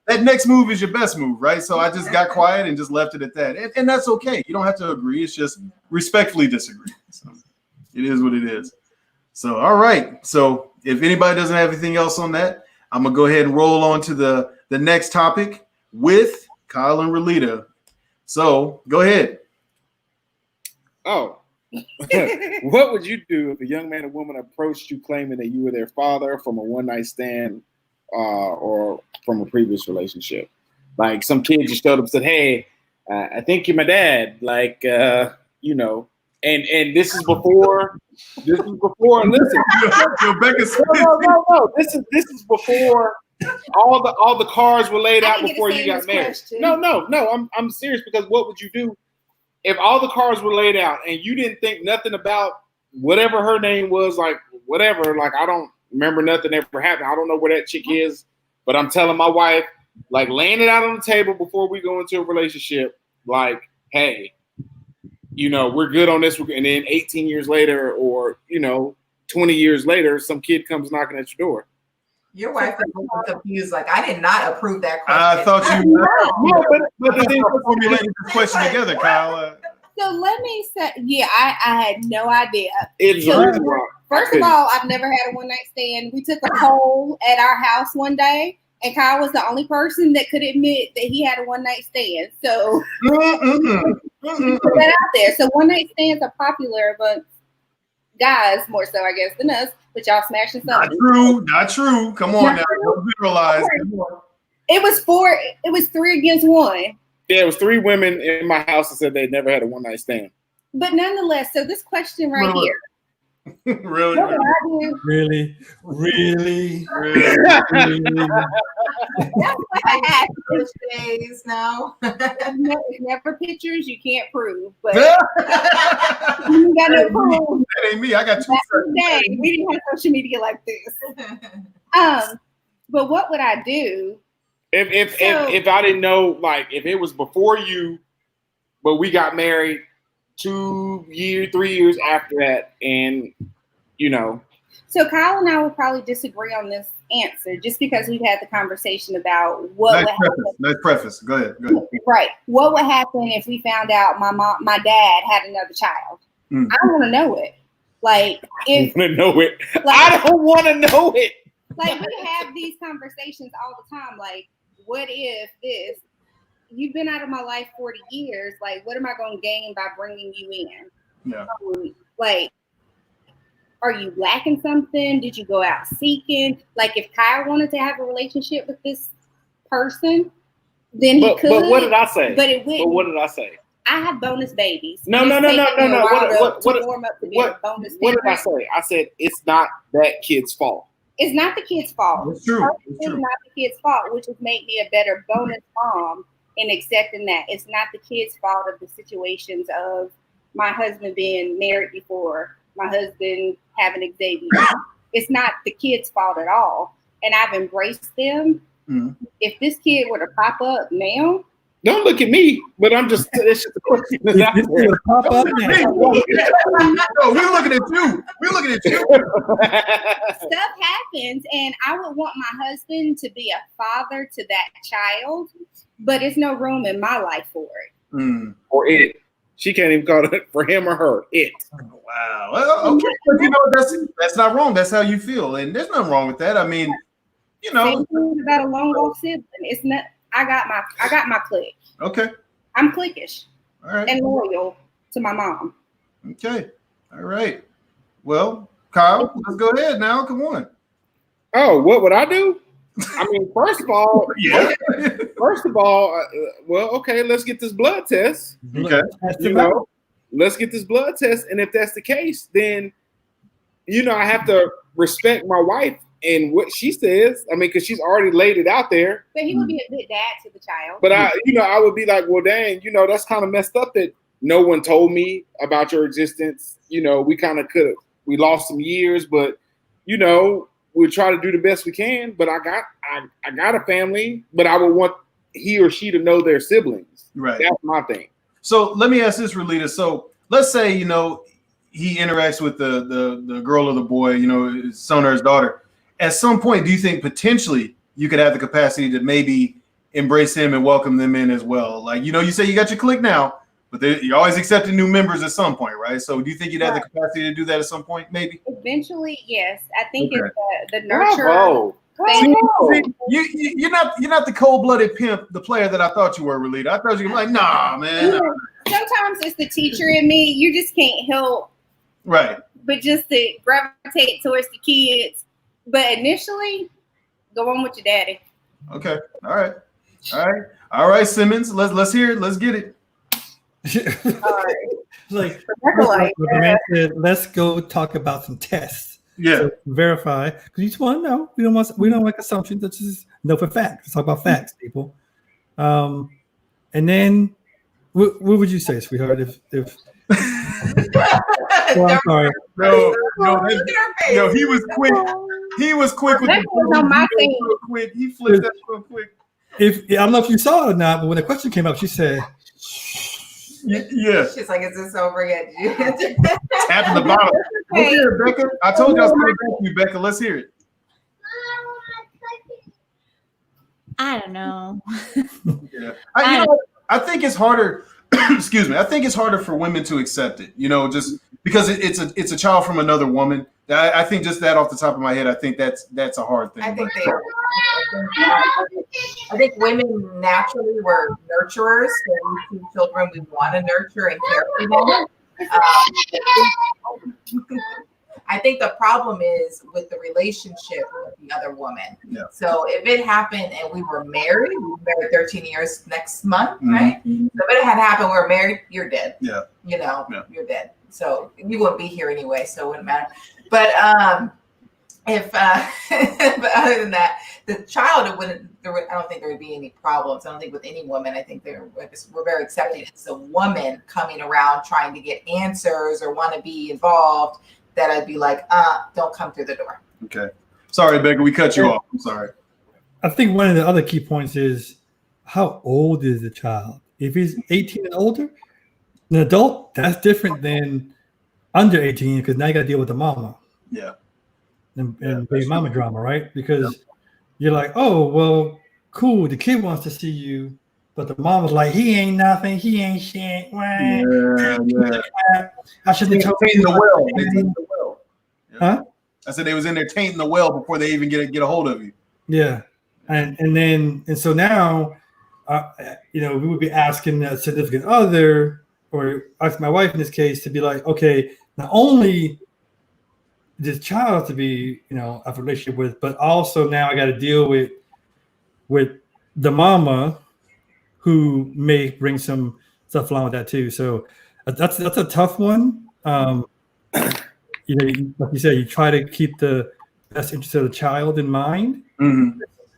that next move is your best move, right? So I just got quiet and just left it at that. And that's okay. You don't have to agree. It's just respectfully disagree. So it is what it is. So, all right. So if anybody doesn't have anything else on that, I'm going to go ahead and roll on to the next topic with Kyle and Raleta. So go ahead. Oh. What would you do if a young man or woman approached you claiming that you were their father from a one-night stand or from a previous relationship? Like, some kid just showed up and said, "Hey, I think you're my dad." Like, and this is before. Listen, Rebekah Smith. No. This is before all the cards were laid out before you got married. No. I'm serious, because what would you do if all the cards were laid out and you didn't think nothing about whatever her name was, like whatever, like I don't remember nothing ever happened. I don't know where that chick is, but I'm telling my wife, like, laying it out on the table before we go into a relationship, like, hey, we're good on this. And then 18 years later or, 20 years later, some kid comes knocking at your door. Your wife is confused. Like, I did not approve that question. I thought you were. But the thing was formulating this question together, Kyle. So let me say, I had no idea. First of all, I've never had a one-night stand. We took a poll at our house one day, and Kyle was the only person that could admit that he had a one-night stand. So put that out there. So one-night stands are popular, but guys more so, I guess, than us. But y'all smashing something. Not true. Come on now. Don't generalize. It was 3 against 1. Yeah, it was 3 women in my house that said they'd never had a one-night stand. But nonetheless, so this question right here. Really? What would I do? Really? That's what I had those days now. Never pictures you can't prove, but you got no proof. That ain't me. I got 2 seconds. We didn't have social media like this. But what would I do? If I didn't know, like, if it was before you, but we got married 2 years, 3 years after that, and So Kyle and I would probably disagree on this answer, just because we've had the conversation about what would happen. Nice preface. Go ahead. Right. What would happen if we found out my dad had another child? I don't want to know it. Like, if I don't want to know it. Like, we have these conversations all the time. Like, what if this? You've been out of my life 40 years. Like, what am I going to gain by bringing you in? Yeah. Like, are you lacking something? Did you go out seeking? Like, if Kyle wanted to have a relationship with this person, then he could. But what did I say? But it wouldn't. But what did I say? I have bonus babies. No. What did I say? I said it's not that kid's fault. It's not the kid's fault. It's true. It's not the kid's fault, which has made me a better bonus mom in accepting that it's not the kid's fault of the situations of my husband being married before, my husband having Xavier. It's not the kid's fault at all. And I've embraced them. Mm-hmm. If this kid were to pop up now, don't look at me, but I'm just. It's just a question. Pop up now. No, we're looking at you. We're looking at you. Stuff happens, and I would want my husband to be a father to that child, but it's no room in my life for it. Mm. Or it. She can't even call it for him or her. It. Wow. Well, okay. But you know, that's not wrong. That's how you feel, and there's nothing wrong with that. I mean, you know, same thing about a lone wolf sibling. It's not. I got my clique. Okay. I'm cliquish. All right. And loyal to my mom. Okay. All right. Well, Kyle, let's go ahead now. Come on. Oh, what would I do? I mean, first of all, well, okay, let's get this blood test. Okay. You know, let's get this blood test. And if that's the case, then, you know, I have to respect my wife and what she says. I mean, because she's already laid it out there. But he would be a good dad to the child. But I would be like, well, dang, you know, that's kind of messed up that no one told me about your existence. You know, we kind of we lost some years, but, you know, we'll try to do the best we can. But I got a family, but I would want he or she to know their siblings. Right. That's my thing. So let me ask this, Raleta. So let's say, you know, he interacts with the girl or the boy, you know, his son or his daughter. At some point, do you think potentially you could have the capacity to maybe embrace him and welcome them in as well? Like, you know, you say you got your clique now, but you're always accepting new members at some point, right? So do you think you'd have the capacity to do that at some point, maybe? Eventually, yes. I think Okay. it's the nurture. Bravo. You're not the cold-blooded pimp, the player that I thought you were, Raleta. I thought you were like, nah, man. Sometimes it's the teacher in me. You just can't help, Right. but just to gravitate towards the kids. But initially, go on with your daddy. Okay. All right, Simmons. Let's hear it. Let's get it. Like, Like the man said, let's go talk about some tests. Yeah. So verify, because you just want to know. We don't like assumptions. Let's just know for facts. Let's talk about facts, people. And then, what would you say, sweetheart? If well, I'm sorry. No, he was quick. He was quick with that was on my thing. real quick. He flipped that real quick. I don't know if you saw it or not, but when the question came up, she said, Yeah. She's like, is this over yet? Tapping the bottom. Let's hear it, Becca. I told you I was going to back you, Becca. Let's hear it. I don't know. Yeah. I think it's harder. Excuse me. I think it's harder for women to accept it. You know, just because it's a child from another woman. I think just that off the top of my head, I think that's a hard thing. I think women naturally were nurturers. So we see children we want to nurture and care for them. I think the problem is with the relationship with the other woman. Yeah. So if it happened and we were married 13 years next month, right? So if it had happened, we're married, you're dead. Yeah. You know, Yeah. you're dead. So you wouldn't be here anyway, so it wouldn't matter. But but other than that, the child, I don't think there would be any problems. I don't think with any woman. I think we're very accepting. It's a woman coming around trying to get answers or want to be involved that I'd be like, don't come through the door. Okay. Sorry, Becca, we cut you off. I'm sorry. I think one of the other key points is how old is the child? If he's 18 and older, an adult, that's different than under 18 because now you got to deal with the mama. Yeah. And baby mama drama, right? Because you're like, oh, well, cool. The kid wants to see you, but the mom was like, he ain't nothing. He ain't shit. Yeah. I should have told tainting you. the well. Yeah. Huh? I said they was in there tainting the well before they even get a hold of you. Yeah. And so now, we would be asking a significant other or ask my wife in this case to be like, okay, not only this child to be, have a relationship with, but also now I got to deal with the mama who may bring some stuff along with that too. So that's a tough one. You know, like you said, you try to keep the best interest of the child in mind.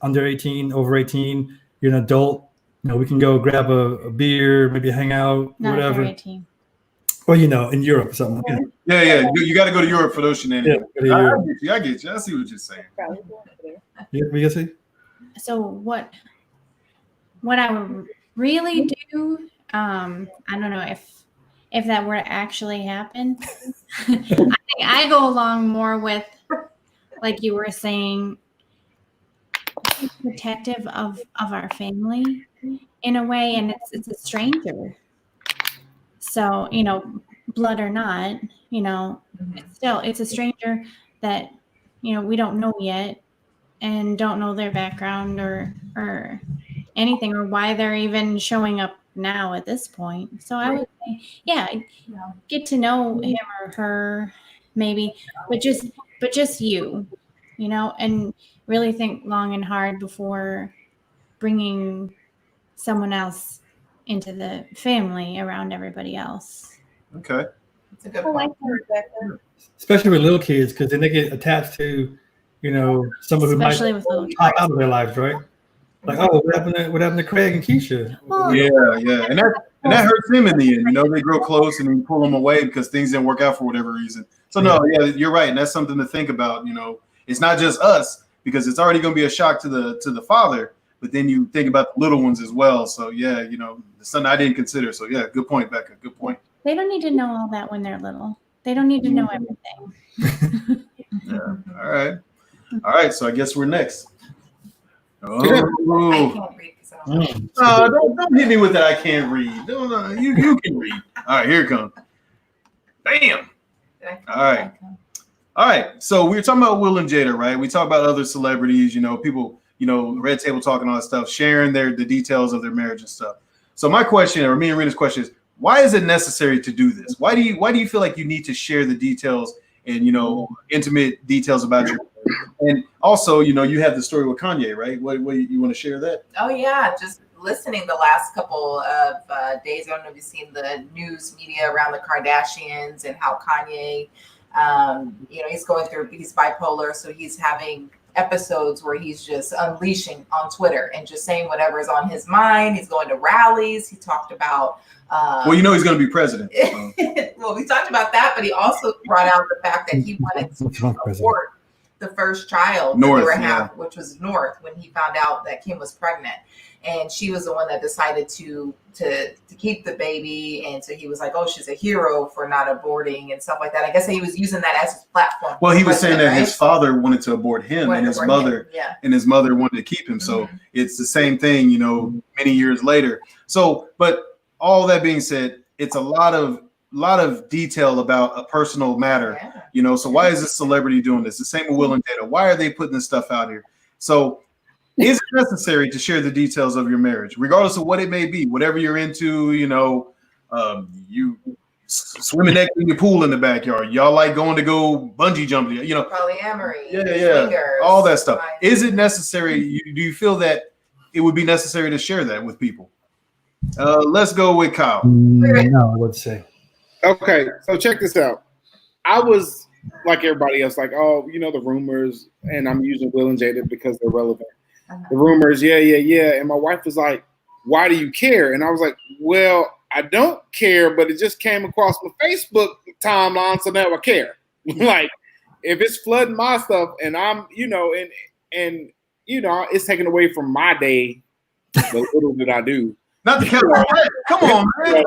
Under 18, over 18, you're an adult. You know, we can go grab a beer, maybe hang out, Not whatever. under 18. Well, you know, in Europe or something. You know. Yeah. You got to go to Europe for those shenanigans. Yeah, I get you. I see what you're saying. Yeah, we can see. So what I would really do, I don't know if that were to actually happen. I think I go along more with, like you were saying, protective of our family in a way, and it's a stranger. So, you know, blood or not, you know, it's a stranger that, you know, we don't know yet and don't know their background or anything, or why they're even showing up now at this point. So I would say, yeah, get to know him or her maybe, but just you know, and really think long and hard before bringing someone else into the family around everybody else. Okay. That's a good point. Especially with little kids, because then they get attached to, you know, someone who might pop out of their lives, right? Like, oh, what happened to Craig and Keisha? Well, Yeah, and that hurts him in the end. You know, they grow close and then pull them away because things didn't work out for whatever reason. So no, you're right, and that's something to think about. You know, it's not just us, because it's already going to be a shock to the father, but then you think about the little ones as well. So yeah, you know, the son I didn't consider. So yeah, good point, Becca. Good point. They don't need to know all that when they're little. They don't need to know everything. Yeah. All right. So I guess we're next. Oh, I can't read don't hit me with that. I can't read. No, you can read. All right, here it comes. Bam. All right. So we were talking about Will and Jada, right? We talk about other celebrities, you know, people, you know, red table talk and all that stuff, sharing the details of their marriage and stuff. So my question, or me and Rena's question, is why is it necessary to do this? Why do you feel like you need to share the details and, you know, intimate details about your marriage? And also, you know, you have the story with Kanye, right? What you want to share that? Oh yeah, just listening the last couple of days. I don't know if you've seen the news media around the Kardashians and how Kanye, you know, he's bipolar, so he's having episodes where he's just unleashing on Twitter and just saying whatever is on his mind. He's going to rallies. He talked about well, you know, he's going to be president. Well, we talked about that, but he also brought out the fact that he wanted to abort the first child that they were having, which was North, when he found out that Kim was pregnant, and she was the one that decided to keep the baby. And so he was like, oh, she's a hero for not aborting and stuff like that. I guess he was using that as his platform. Well, he was saying that his father wanted to abort him, and his mother wanted to keep him. So it's the same thing, you know, many years later. So, but all that being said, it's a lot of detail about a personal matter, you know. So why is this celebrity doing this? The same with Will and Jada. Why are they putting this stuff out here? So is it necessary to share the details of your marriage, regardless of what it may be, whatever you're into? You know, you swimming naked in your pool in the backyard. Y'all like going to go bungee jumping, you know, polyamory, swingers, all that stuff. Is it necessary? Do you feel that it would be necessary to share that with people? Let's go with Kyle. No, I would say. Okay, so check this out. I was like everybody else, like, oh, you know, the rumors, and I'm using Will and Jada because they're relevant. The rumors, yeah. And my wife was like, why do you care? And I was like, well, I don't care, but it just came across my Facebook timeline, so now I care. Like, if it's flooding my stuff and I'm, you know, and you know, it's taken away from my day, the little that I do. Not the camera. Come on, man.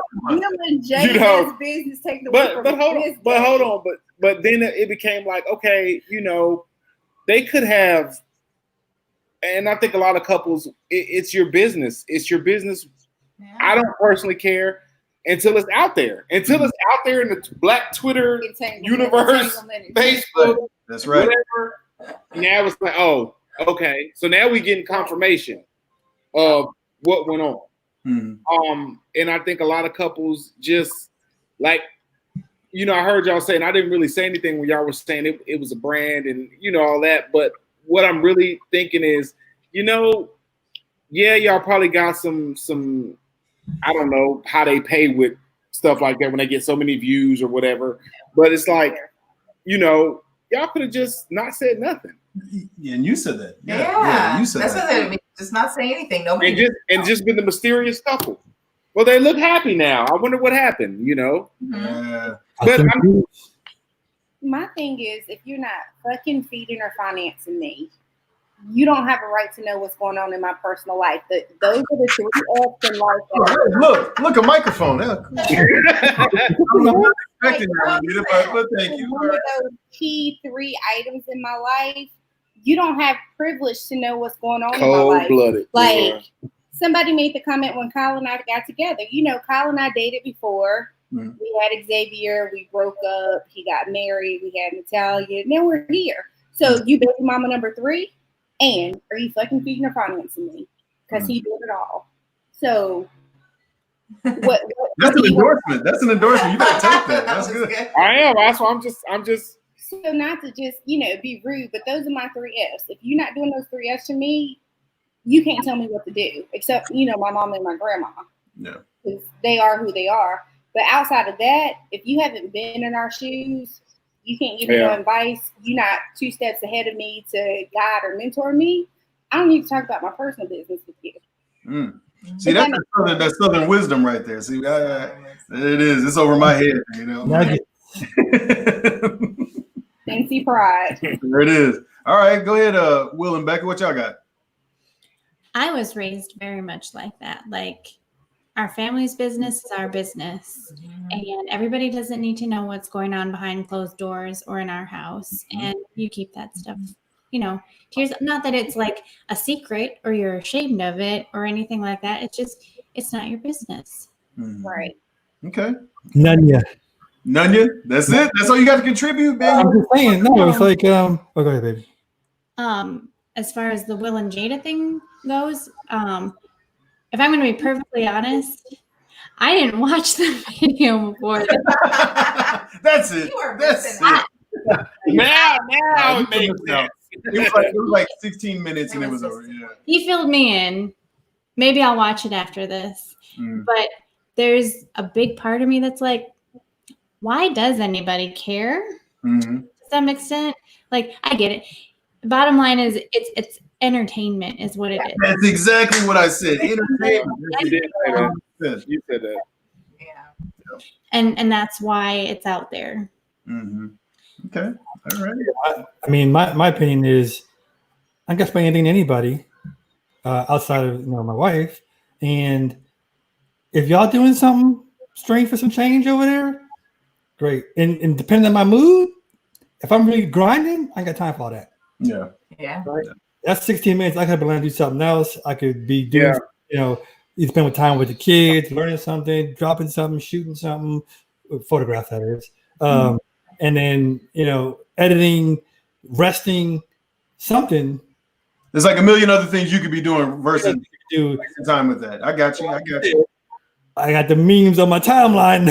Business taking away from hold on. But then it became like, okay, you know, they could have, and I think a lot of couples, it's your business. It's your business. Yeah. I don't personally care until it's out there. Until it's out there in the Black Twitter universe, Facebook. That's right. Whatever. Now it's like, oh, okay. So now we getting confirmation of what went on. Mm-hmm. And I think a lot of couples just like, you know, I heard y'all saying, I didn't really say anything when y'all were saying it was a brand and, you know, all that. But what I'm really thinking is, you know, yeah, y'all probably got some. I don't know how they pay with stuff like that when they get so many views or whatever. But it's like, y'all could have just not said nothing. Yeah, and you said that. Yeah, you said that's that. what I mean. Just not say anything. Nobody. And just been the mysterious couple. Well, they look happy now. I wonder what happened. Mm-hmm. Yeah. But my thing is, if you're not fucking feeding or financing me, you don't have a right to know what's going on in my personal life. Those are the 3 F's in life. Look, a microphone. I'm not expecting that, but thank you. One of those key 3 items in my life, you don't have privilege to know what's going on in my life. Cold-blooded. Like, somebody made the comment when Kyle and I got together. Kyle and I dated before. Mm-hmm. We had Xavier. We broke up. He got married. We had Natalia. Now we're here. So you baby mama number 3, and are you fucking feeding or financing me? Because he did it all. So what? That's an endorsement. That's an endorsement. You better take that. That's good. I am. That's why I'm just. So not to just be rude, but those are my 3 F's. If you're not doing those 3 F's to me, you can't tell me what to do. Except my mom and my grandma. Yeah. Because they are who they are. But outside of that, if you haven't been in our shoes, you can't give me no advice. You're not 2 steps ahead of me to guide or mentor me. I don't need to talk about my personal business with you. See, that's southern wisdom right there. See, it is. It's over my head, Fancy pride. There it is. All right, go ahead, Will and Becca. What y'all got? I was raised very much like that. Like, our family's business is our business, and everybody doesn't need to know what's going on behind closed doors or in our house. And you keep that stuff, here's not that it's like a secret or you're ashamed of it or anything like that. It's just, it's not your business. Right. Okay. None yet. That's it. That's all you got to contribute, man. I'm just saying. No, it's like, go ahead, baby. As far as the Will and Jada thing goes, if I'm going to be perfectly honest, I didn't watch the video before. That's it. That's it. Now it makes sense. It was like 16 minutes and it was over. Yeah. He filled me in. Maybe I'll watch it after this. But there's a big part of me that's like, why does anybody care? To some extent. Like, I get it. The bottom line is it's entertainment is what it is. That's exactly what I said. Entertainment. You said that. Yeah. And that's why it's out there. Okay. All right. I mean, my opinion is I can explain anything to anybody outside of my wife. And if y'all doing something strange for some change over there, great. And depending on my mood, if I'm really grinding, I ain't got time for all that. Yeah. Yeah. Right. That's 16 minutes. I could be learning to do something else. I could be doing, you spend time with the kids, learning something, dropping something, shooting something, photograph that is. And then, editing, resting, something. There's like a million other things you could be doing versus wasting time with that. I got you. I got the memes on my timeline.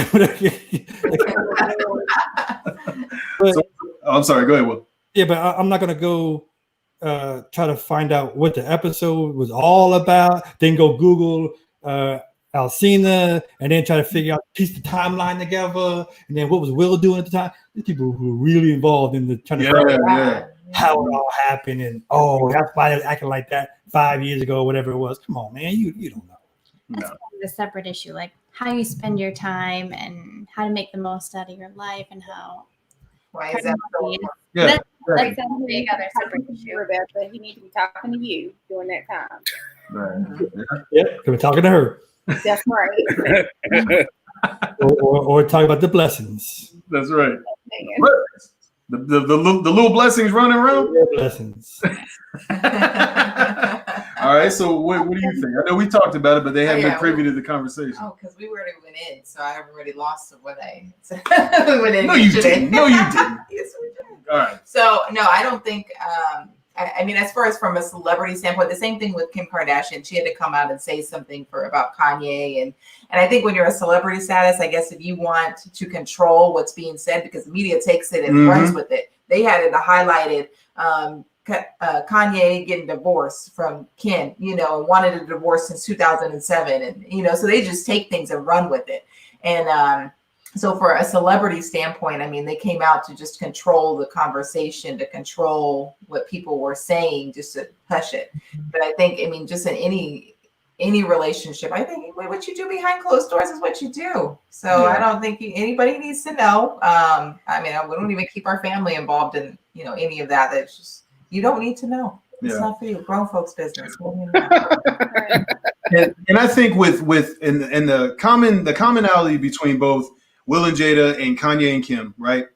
I'm sorry. Go ahead, Will. Yeah, but I'm not going to go try to find out what the episode was all about, then go Google Alcina, and then try to figure out, piece the timeline together, and then what was Will doing at the time. These people who were really involved in the trying to figure out how it all happened, and that's why they were acting like that 5 years ago, or whatever it was. Come on, man, you don't know. That's kind of a separate issue, like how you spend your time and how to make the most out of your life, and how. Why is that? Yeah. Like another separate issue, Rebekah. He needs to be talking to you during that time. Right. Yeah, we're talking to her. That's right. or talk about the blessings. That's right. The little blessings running around. Blessings. All right. So what do you think? I know we talked about it, but they haven't been privy to the conversation. Oh, because we already went in, so I already lost what I said. No, you didn't. No, you didn't. Yes, we did. All right. So no, I don't think. I mean, as far as from a celebrity standpoint, the same thing with Kim Kardashian. She had to come out and say something about Kanye, and I think when you're a celebrity status, I guess if you want to control what's being said, because the media takes it and runs with it, they had it highlighted. Kanye getting divorced from Kim, you know, and wanted a divorce since 2007. And, you know, so they just take things and run with it. And so for a celebrity standpoint, I mean, they came out to just control the conversation, to control what people were saying, just to hush it. But I think, I mean, just in any relationship, I think what you do behind closed doors is what you do. So I don't think anybody needs to know. I mean, we don't even keep our family involved in, you know, any of that. That's just, you don't need to know. It's not for you. Grown folks' business. And I think with the commonality between both Will and Jada and Kanye and Kim, right?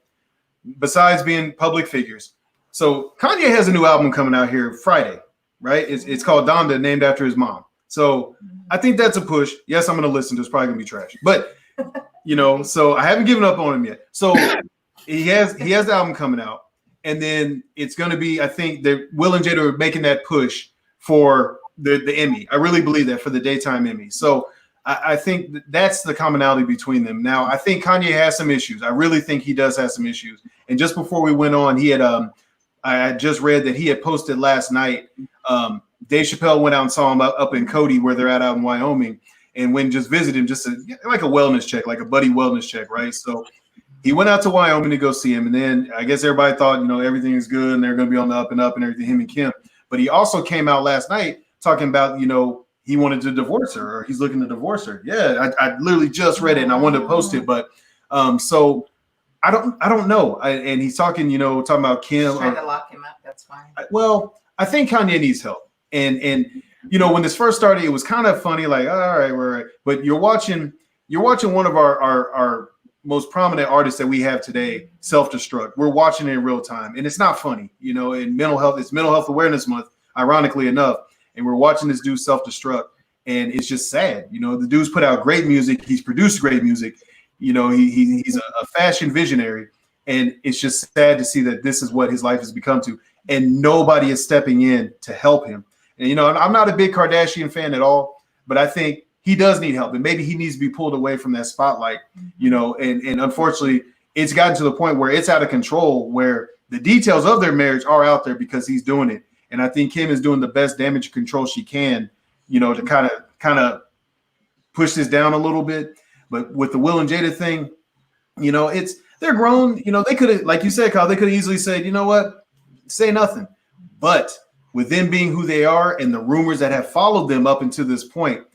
Besides being public figures. So Kanye has a new album coming out here Friday, right? It's called Donda, named after his mom. So I think that's a push. Yes, I'm going to listen to it. It's probably going to be trash. But, you know, so I haven't given up on him yet. So he has the album coming out. And then it's going to be, I think that Will and Jada are making that push for the Emmy. I really believe that, for the daytime Emmy. So I think that's the commonality between them. Now, I think Kanye has some issues. I really think he does have some issues. And just before we went on, he had I just read that he had posted last night. Dave Chappelle went out and saw him up in Cody, where they're at out in Wyoming, and when just visited him, just like a wellness check, like a buddy wellness check, right? So he went out to Wyoming to go see him, and then I guess everybody thought, you know, everything is good and they're going to be on the up and up and everything, him and Kim. But he also came out last night talking about, you know, he wanted to divorce her, or he's looking to divorce her. Yeah, I literally just read it and I wanted to post it, but so I don't know. And he's talking, you know, talking about Kim. Trying to lock him up. That's fine. Well, I think Kanye needs help. And you know, when this first started, it was kind of funny, like, all right, we're right. But you're watching one of our most prominent artists that we have today self-destruct. We're watching it in real time, and it's not funny, you know. In mental health, it's Mental Health Awareness Month, ironically enough, and we're watching this dude self-destruct, and it's just sad. You know, the dude's put out great music, he's produced great music, you know, he's a fashion visionary, and it's just sad to see that this is what his life has become to, and nobody is stepping in to help him. And, you know, I'm not a big Kardashian fan at all, but I think he does need help, and maybe he needs to be pulled away from that spotlight, you know, and unfortunately it's gotten to the point where it's out of control, where the details of their marriage are out there because he's doing it. And I think Kim is doing the best damage control she can, you know, to kind of push this down a little bit. But with the Will and Jada thing, you know, they're grown, you know, they could have, like you said, Kyle, they could have easily said, you know what, say nothing. But with them being who they are and the rumors that have followed them up until this point,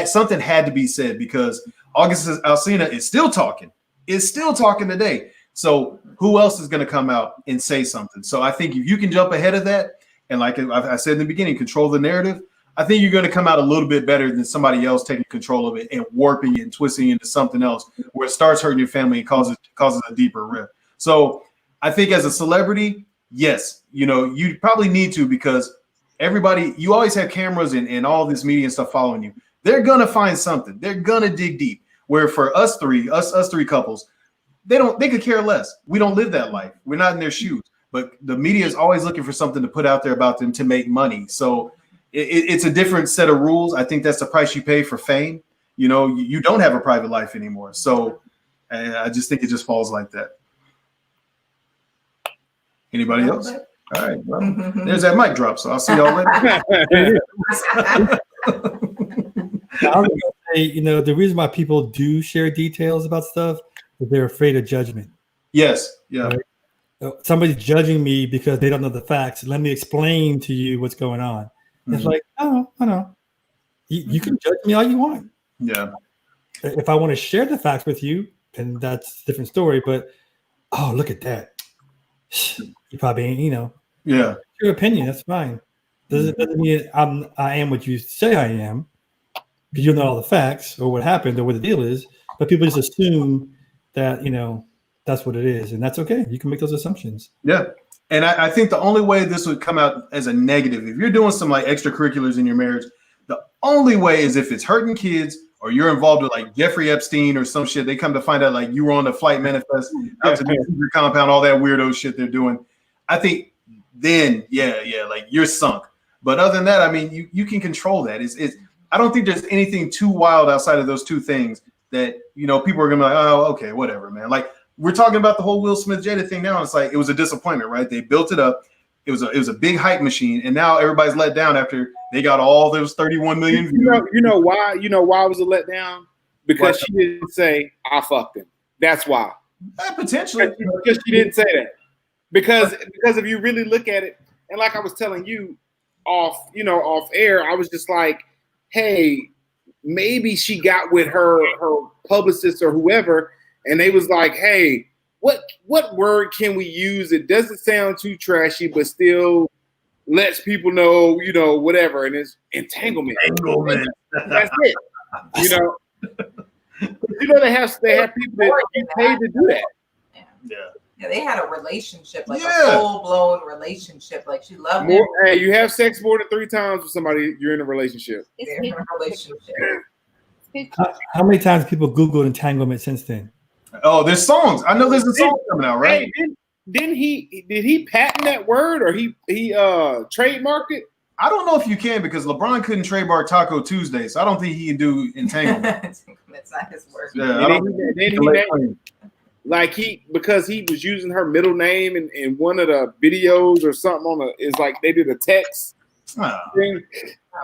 something had to be said, because August Alsina is still talking. It's still talking today. So who else is going to come out and say something? So I think if you can jump ahead of that, and like I said in the beginning, control the narrative, I think you're going to come out a little bit better than somebody else taking control of it and warping it and twisting it into something else where it starts hurting your family and causes a deeper rift. So I think as a celebrity, yes, you know, you probably need to, because everybody, you always have cameras and all this media and stuff following you. They're going to find something. They're going to dig deep. Where for us three couples, they could care less. We don't live that life. We're not in their shoes. But the media is always looking for something to put out there about them to make money. So it's a different set of rules. I think that's the price you pay for fame. You know, you don't have a private life anymore. So I just think it just falls like that. Anybody else? All right. Well, there's that mic drop. So I'll see y'all later. I was gonna say, you know, the reason why people do share details about stuff is they're afraid of judgment. Yes. Yeah. Right? Somebody's judging me because they don't know the facts. Let me explain to you what's going on. Mm-hmm. It's like, oh, I know. You can judge me all you want. Yeah. If I want to share the facts with you, then that's a different story. But oh, look at that. You probably ain't, you know. Yeah. Your opinion, that's fine. Doesn't mean I am what you say I am, because you don't know all the facts or what happened or what the deal is. But people just assume that, you know, that's what it is, and that's okay. You can make those assumptions. Yeah. And I think the only way this would come out as a negative, if you're doing some like extracurriculars in your marriage, the only way is if it's hurting kids or you're involved with like Jeffrey Epstein or some shit. They come to find out like you were on the flight manifest out to the compound, all that weirdo shit they're doing. I think then, yeah, like you're sunk. But other than that, I mean, you can control that. I don't think there's anything too wild outside of those two things that, you know, people are gonna be like, oh, okay, whatever, man. Like we're talking about the whole Will Smith Jada thing now. It's like it was a disappointment, right? They built it up. it was a big hype machine, and now everybody's let down after they got all those 31 million views. You know why? You know why it was a letdown? Because she didn't say I fucked him. That's why. Potentially, because she didn't say that. Because if you really look at it, and like I was telling you off air, I was just like, hey, maybe she got with her publicist or whoever, and they was like, hey, what word can we use? It doesn't sound too trashy, but still lets people know, whatever. And it's entanglement. That's it. They have people that get paid to do that. Yeah, they had a relationship, like a full-blown relationship. Like she loved him. Hey, you have sex more than 3 times with somebody, you're in a relationship. They're in a relationship. How many times people Googled entanglement since then? Oh, there's songs. I know there's a song coming out, right? Hey, did he patent that word or he trademarked it? I don't know if you can because LeBron couldn't trademark Taco Tuesday, so I don't think he can do entanglement. It's not his word. Yeah, because he was using her middle name in one of the videos or something it's like they did a text thing,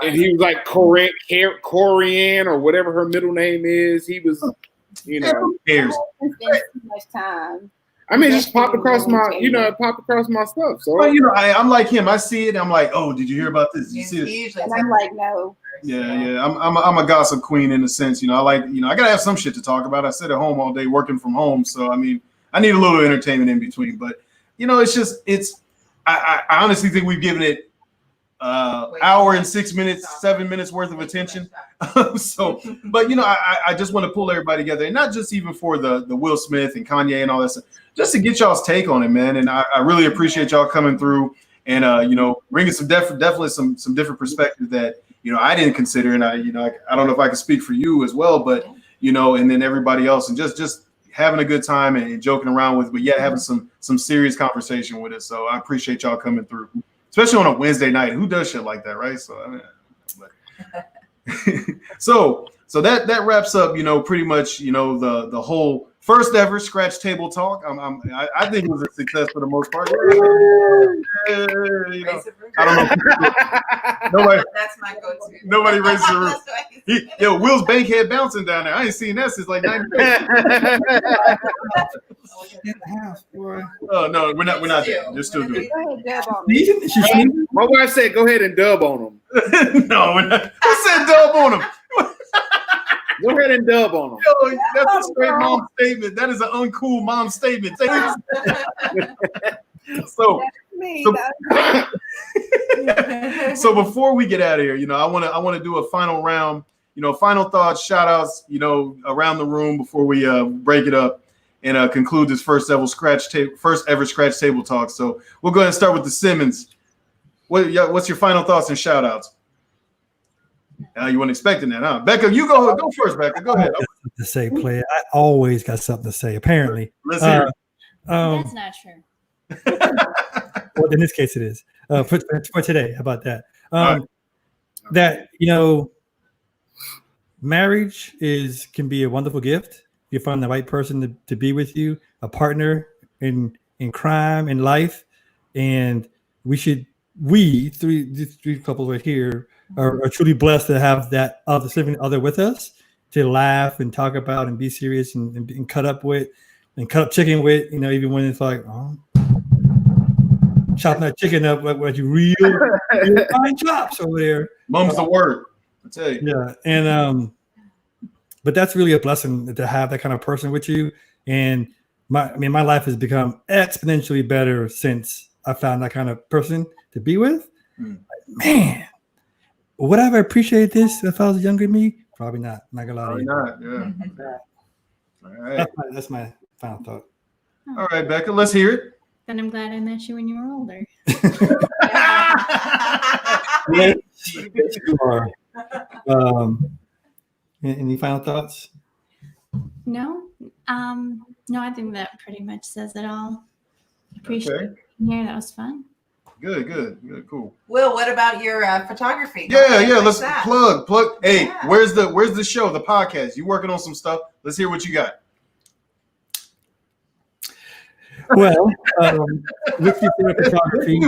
and he was like Corian or whatever her middle name is. He was, who cares? Much time. I mean, it just popped across my stuff. So I'm like him. I see it. I'm like, oh, did you hear about this? Did you see it? And I'm like, no. Yeah. I'm a gossip queen in a sense. I like, I gotta have some shit to talk about. I sit at home all day working from home, so I mean, I need a little entertainment in between. But I honestly think we've given it hour and 6 minutes, 7 minutes worth of attention. So, but I just want to pull everybody together, and not just even for the Will Smith and Kanye and all that stuff, just to get y'all's take on it, man. And I really appreciate y'all coming through and bringing some definitely some different perspectives that I didn't consider, and I don't know if I can speak for you as well, but and then everybody else, and just having a good time and joking around with, but having some serious conversation with us. So I appreciate y'all coming through. Especially on a Wednesday night. Who does shit like that, right? So I mean, so that wraps up, pretty much, the whole first ever scratch table talk. I think it was a success for the most part. I don't know. Nobody. That's my go-to. Nobody raises the roof. Will's bankhead bouncing down there. I ain't seen that since like 98. Oh no, we're not there. They're still doing it. My wife said, "Go ahead and dub on them." No, we're not. Who said dub on them? Go ahead and dub on them. Yo, that's a straight mom statement. That is an uncool mom statement. So before we get out of here, I want to do a final round. Final thoughts, shout outs, around the room before we break it up and conclude this first ever scratch table talk. So we'll go ahead and start with the Simmons. What's your final thoughts and shout outs? You weren't expecting that, huh? Becca, you go first, Becca. Go ahead. To say, player. I always got something to say, apparently. Let's hear it. That's not true. Well, in this case, it is. For today, how about that? That, marriage can be a wonderful gift. If you find the right person to be with you, a partner in crime, in life. And we three couples right here are truly blessed to have that significant other with us to laugh and talk about and be serious and cut up chicken with, even when it's like, chopping that chicken up like you real fine chops over there. Mum's the word. I tell you. Yeah, and but that's really a blessing to have that kind of person with you. And my life has become exponentially better since I found that kind of person to be with. Man, would I ever appreciate this if I was younger than me? Probably not. Not gonna lie to you. Probably not. Yeah. All right. That's my final thought. All right, Becca, let's hear it. Then I'm glad I met you when you were older. Yes, you are. Any final thoughts? No. No, I think that pretty much says it all. Appreciate it. Yeah, that was fun. Good, cool. Will, what about your photography? Yeah. Let's plug. Hey, yeah. Where's the show, the podcast? You working on some stuff? Let's hear what you got. Well, Whiskey Syrup Photography.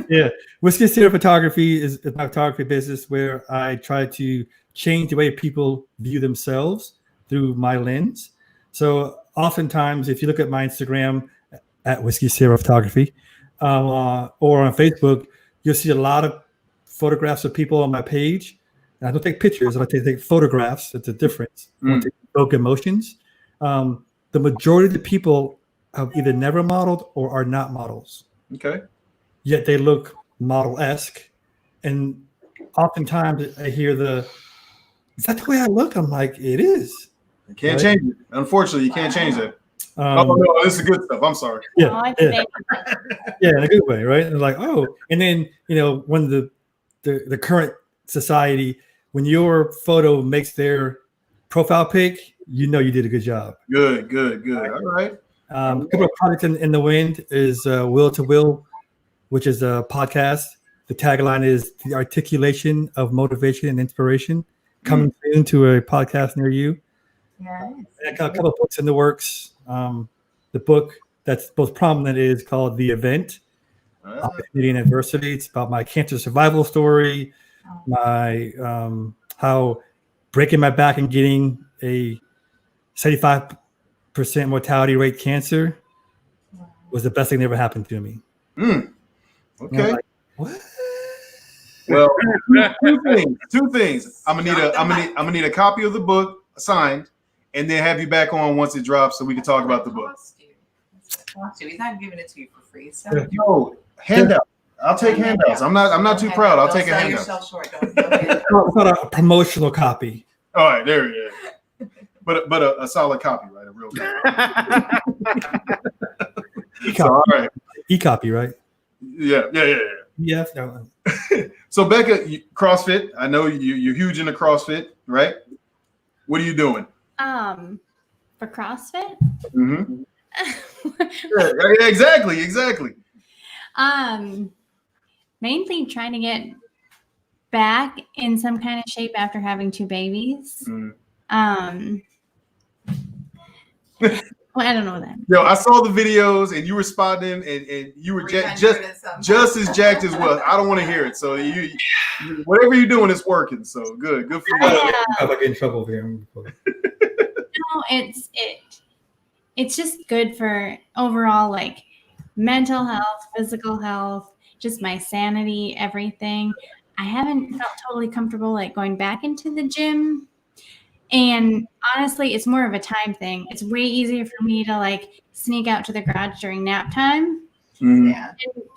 Yeah, Whiskey Syrup Photography is my photography business where I try to change the way people view themselves through my lens. So oftentimes, if you look at my Instagram at Whiskey Syrup Photography or on Facebook, you'll see a lot of photographs of people on my page. And I don't take pictures, I take photographs. It's a difference. I don't take evoke emotions. The majority of the people have either never modeled or are not models. Okay. Yet they look model-esque. And oftentimes I hear is that the way I look? I'm like, it is. You can't change it. Unfortunately, you can't change it. Oh, no, this is good stuff. I'm sorry. Yeah, in a good way, right? And like, and then, when the current society, when your photo makes their profile pic, you did a good job. Good. All right. A couple of projects in the wind is Will to Will, which is a podcast. The tagline is the articulation of motivation and inspiration, coming soon to a podcast near you. Yeah. I got a couple of books in the works. The book that's most prominent is called The Event, Opportunity and Adversity. It's about my cancer survival story, my how breaking my back and getting a 75% mortality rate cancer was the best thing that ever happened to me. Okay. Like, what? Well, two things. I'm gonna need a copy of the book signed, and then have you back on once it drops so we can talk about the book. He's not giving it to you for free. So No, handout. I'll take handouts. I'm not too proud. I'll take a handout. Yourself short. It's not a promotional copy. All right, there it is. But a solid copy, right? A real copy. So, all right. E-copy, right? Yeah. Yeah. No. So Becca, CrossFit. I know you're huge into CrossFit, right? What are you doing? For CrossFit? Mm-hmm. Yeah, exactly. Mainly trying to get back in some kind of shape after having 2 babies. Well, I don't know that. Yo, I saw the videos and you were spotting and you were just as jacked as well. I don't want to hear it. So you whatever you're doing is working. So good for you. How about getting in trouble here? No, it's just good for overall like mental health, physical health, just my sanity, everything. I haven't felt totally comfortable like going back into the gym. And honestly, it's more of a time thing. It's way easier for me to like sneak out to the garage during nap time and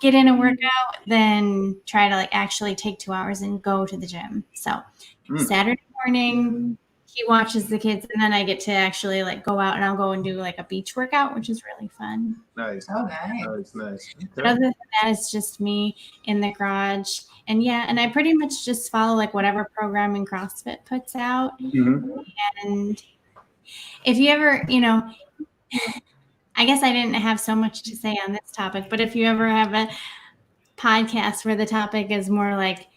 get in a workout than try to like actually take 2 hours and go to the gym. So Saturday morning, he watches the kids, and then I get to actually like go out and I'll go and do like a beach workout, which is really fun. Nice. Oh, nice. Okay. But other than that, it's just me in the garage. And I pretty much just follow like whatever programming CrossFit puts out. And if you ever, I guess I didn't have so much to say on this topic, but if you ever have a podcast where the topic is more like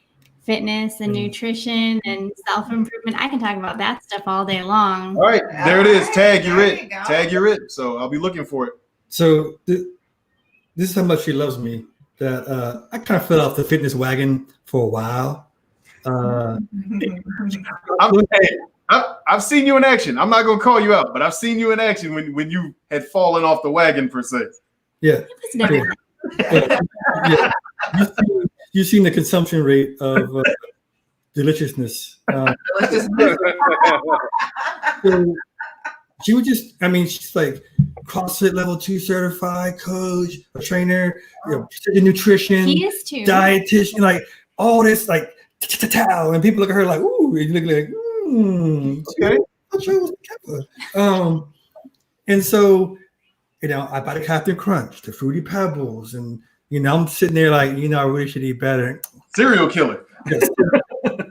fitness and nutrition and self-improvement, I can talk about that stuff all day long. All right, there it is. Tag you're it. So I'll be looking for it. So this is how much she loves me, that I kind of fell off the fitness wagon for a while. I've seen you in action. I'm not going to call you out, but I've seen you in action when you had fallen off the wagon, per se. Yeah. You've seen the consumption rate of deliciousness. So she would she's like CrossFit level 2 certified coach, a trainer, precision nutrition, dietitian, like all this, like, and people look at her like, ooh, and you look like, okay. And so, I buy the Captain Crunch, the Fruity Pebbles, and I'm sitting there like, I really should eat better. Serial killer. Yes.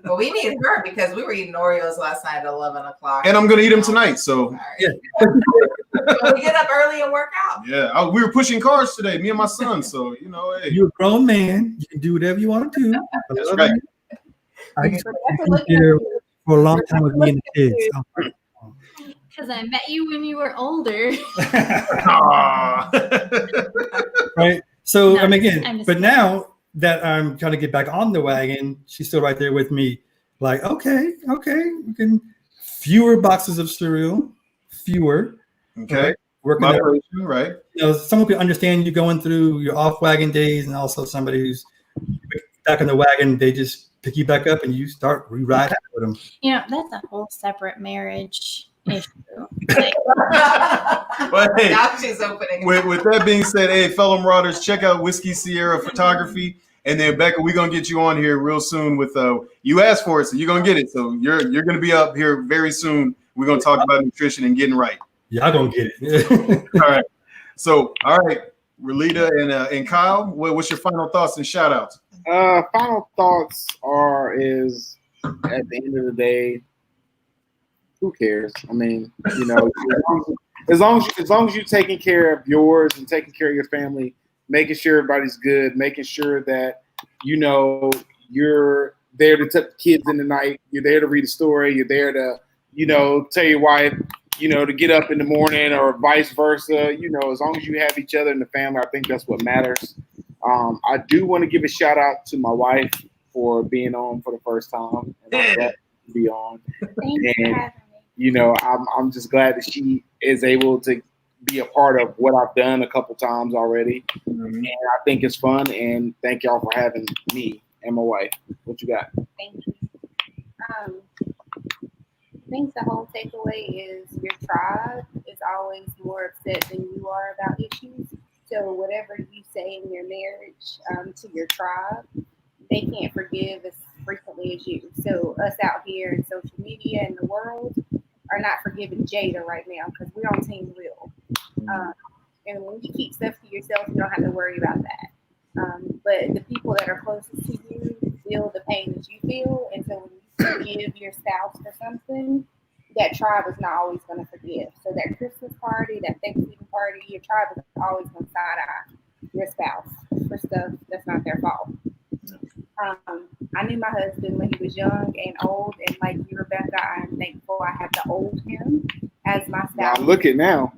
Well, we need her because we were eating Oreos last night at 11 o'clock. And I'm going to eat them tonight. So, yeah. So we get up early and work out. Yeah. We were pushing cars today, me and my son. So, hey. You're a grown man. You can do whatever you want to do. That's right. I used to be here for a long time with me and the kids. Because I met you when you were older. Right. So No, I mean, again, I'm just but kidding. now that I'm trying to get back on the wagon, she's still right there with me. Like, okay, we can fewer boxes of cereal, fewer. Okay. Right? Working Moderation, right? You know, someone can understand you going through your off wagon days, and also somebody who's back on the wagon, they just pick you back up and you start re-riding with them. You know, that's a whole separate marriage issue. Like, But hey, Now she's opening. with that being said, hey, fellow marauders, check out Whiskey Sierra Photography. And then Becca, we're gonna get you on here real soon with you asked for it, so you're gonna get it. So you're gonna be up here very soon. We're gonna talk about nutrition and getting right. Y'all gonna get it. All right. So, all right, Raleta and Kyle, what's your final thoughts and shout outs? Final thoughts is at the end of the day, who cares? I mean, you know, as long as you're taking care of yours and taking care of your family, making sure everybody's good, making sure that, you know, you're there to tuck the kids in the night, you're there to read a story, you're there to, you know, tell your wife, you know, to get up in the morning or vice versa. You know, as long as you have each other in the family, I think that's what matters. I do want to give a shout out to my wife for being on for the first time. And I'm glad to be on. Thanks for having me. You know, I'm just glad that she is able to be a part of what I've done a couple times already. Mm-hmm. And I think it's fun. And thank y'all for having me and my wife. What you got? Thank you. I think the whole takeaway is your tribe is always more upset than you are about issues. So whatever you say in your marriage to your tribe, they can't forgive as frequently as you. So us out here in social media and the world are not forgiving Jada right now because we're on Team Will. And when you keep stuff to yourself, you don't have to worry about that. But the people that are closest to you feel the pain that you feel. And so when you forgive your spouse for something, that tribe is not always going to forgive. So that Christmas party, that Thanksgiving party, your tribe is always going to side-eye your spouse for stuff that's not their fault. I knew my husband when he was young and old, and like you, Rebekah, I'm thankful I have the old him as my spouse. Now look at now.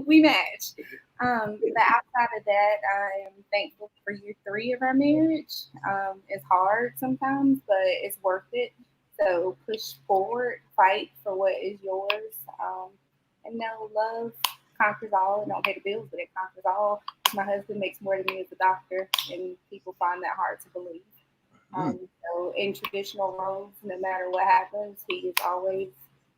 We match. But outside of that, I am thankful for year 3 of our marriage. It's hard sometimes, but it's worth it. So push forward, fight for what is yours. And know love conquers all. It don't pay the bills, but it conquers all. My husband makes more than me as a doctor, and people find that hard to believe. So in traditional roles, no matter what happens, he is always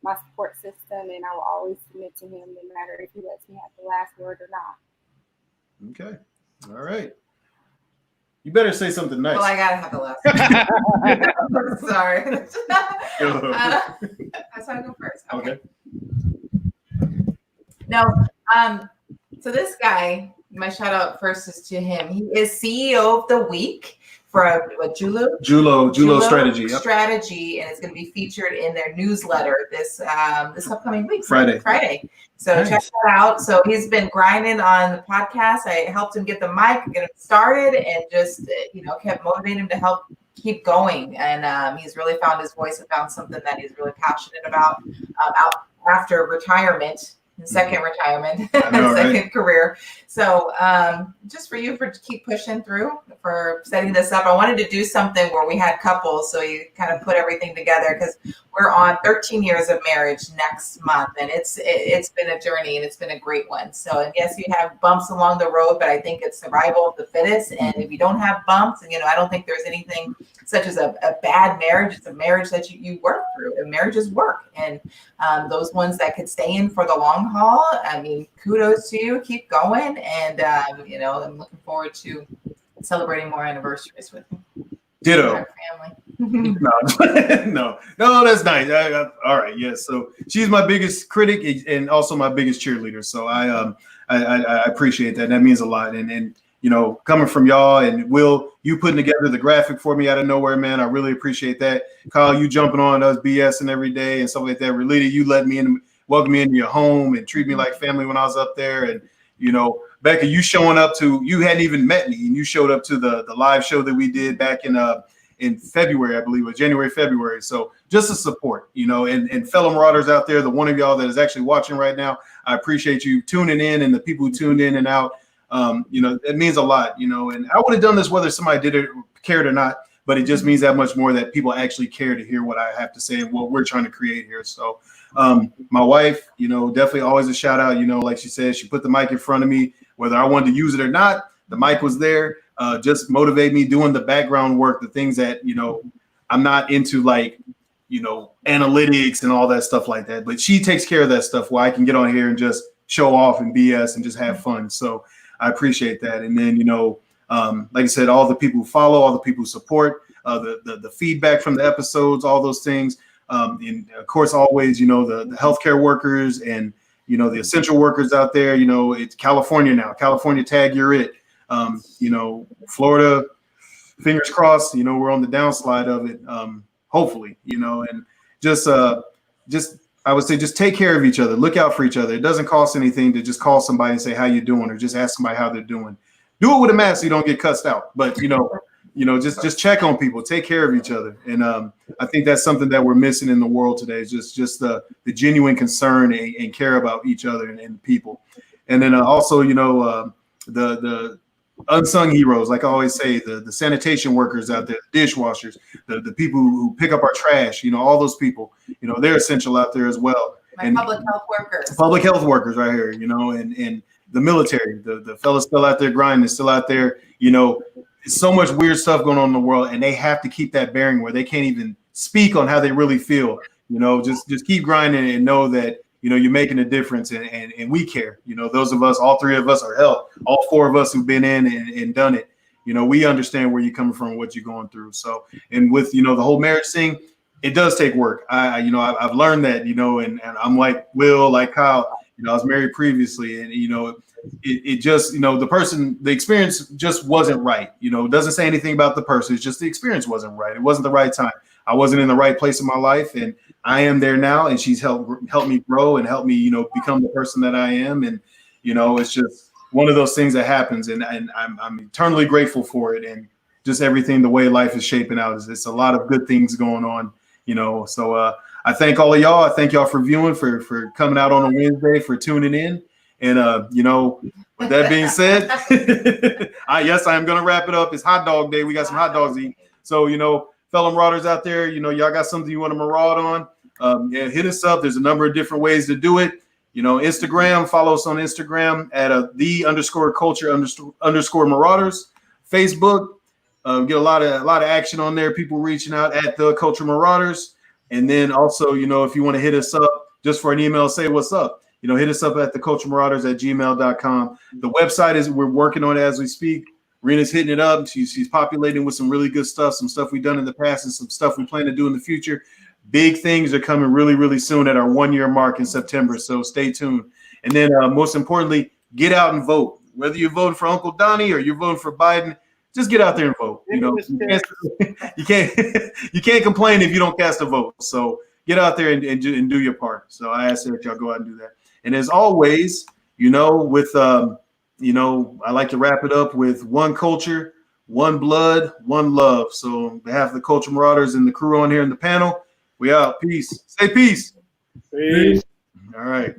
my support system, and I will always submit to him no matter if he lets me have the last word or not. Okay. All right. You better say something nice. Well, I gotta have the last word. Sorry. So I go first. Okay. No. So this guy, my shout out first is to him. He is CEO of the week for Julo Strategy. Yep. Strategy, and it's going to be featured in their newsletter this upcoming week, Friday. So nice. Check that out. So he's been grinding on the podcast. I helped him get the mic, get him started, and just kept motivating him to help keep going. And he's really found his voice and found something that he's really passionate about after retirement. Second retirement, second career. So just for you to keep pushing through for setting this up. I wanted to do something where we had couples, so you kind of put everything together because we're on 13 years of marriage next month, and it's been a journey and it's been a great one. So and yes, you have bumps along the road, but I think it's survival of the fittest. And if you don't have bumps, and I don't think there's anything such as a bad marriage. It's a marriage that you work through, and marriages work. And those ones that could stay in for the long haul, I mean, kudos to you. Keep going. And, I'm looking forward to celebrating more anniversaries with you. Ditto. Our family. No, that's nice. All right. Yes. So she's my biggest critic and also my biggest cheerleader. So I appreciate that. That means a lot. And coming from y'all and Will, you putting together the graphic for me out of nowhere, man. I really appreciate that. Kyle, you jumping on us BSing every day and stuff like that. Raleta, you let me in, welcome me into your home and treat me like family when I was up there. And, Becca, you showing up to, you hadn't even met me and you showed up to the live show that we did back in in February, I believe it was January, February. So just a support, you know, and fellow marauders out there, the one of y'all that is actually watching right now, I appreciate you tuning in, and the people who tuned in and out. You know, it means a lot, you know, and I would have done this whether somebody did it, cared or not, but it just means that much more that people actually care to hear what I have to say and what we're trying to create here. So my wife, you know, definitely always a shout out, you know, like she said, she put the mic in front of me, whether I wanted to use it or not, the mic was there, just motivate me doing the background work, the things that, you know, I'm not into, like, you know, analytics and all that stuff like that, but she takes care of that stuff where I can get on here and just show off and BS and just have fun. So I appreciate that. And then, you know, like I said, all the people who follow, all the people who support, the feedback from the episodes, all those things. And of course, always, you know, the healthcare workers and, you know, the essential workers out there. You know, it's California now. California tag, you're it. You know, Florida, fingers crossed, you know, we're on the downslide of it. Hopefully, you know, and just I would say just take care of each other. Look out for each other. It doesn't cost anything to just call somebody and say, how you doing? Or just ask somebody how they're doing. Do it with a mask so you don't get cussed out. But, you know, just check on people. Take care of each other. And I think that's something that we're missing in the world today is just the genuine concern and care about each other and people. And then also, you know, the unsung heroes, like I always say, the sanitation workers out there, the dishwashers, the people who pick up our trash, you know, all those people, you know, they're essential out there as well. And public health workers right here, you know, and the military, the fellas still out there grinding, still out there, you know, so much weird stuff going on in the world, and they have to keep that bearing where they can't even speak on how they really feel, you know, just keep grinding and know that, you know, you're making a difference and we care. You know, those of us, all three of us are hell. All four of us who've been in and done it, you know, we understand where you're coming from, what you're going through. So, and with, you know, the whole marriage thing, it does take work. You know, I've learned that, you know, and I'm like Will, like Kyle, you know, I was married previously, and, you know, it just, you know, the experience just wasn't right. You know, it doesn't say anything about the person. It's just the experience wasn't right. It wasn't the right time. I wasn't in the right place in my life, and I am there now, and she's helped me grow and helped me, you know, become the person that I am. And, you know, it's just one of those things that happens, and I'm eternally grateful for it. And just everything, the way life is shaping out, it's a lot of good things going on, you know. So I thank all of y'all. I thank y'all for viewing, for coming out on a Wednesday, for tuning in. And, you know, with that being said, I am going to wrap it up. It's hot dog day. We got some hot dogs to eat. So, you know, fellow marauders out there, you know, y'all got something you want to maraud on, yeah, hit us up. There's a number of different ways to do it. You know, Instagram, follow us on Instagram at _culture_marauders. Facebook, get a lot of action on there. People reaching out at the Culture Marauders. And then also, you know, if you want to hit us up just for an email, say what's up. You know, hit us up at theculturemarauders@gmail.com. The website we're working on it as we speak. Rina's hitting it up. She's populating with some really good stuff, some stuff we've done in the past and some stuff we plan to do in the future. Big things are coming really, really soon at our 1-year mark in September. So stay tuned. And then most importantly, get out and vote. Whether you're voting for Uncle Donnie or you're voting for Biden, just get out there and vote. You know, you can't complain if you don't cast a vote. So get out there and do your part. So I ask that y'all go out and do that. And as always, you know, with, you know, I like to wrap it up with one culture, one blood, one love. So on behalf of the Culture Marauders and the crew on here in the panel, we out. Peace. Say peace. Peace. All right.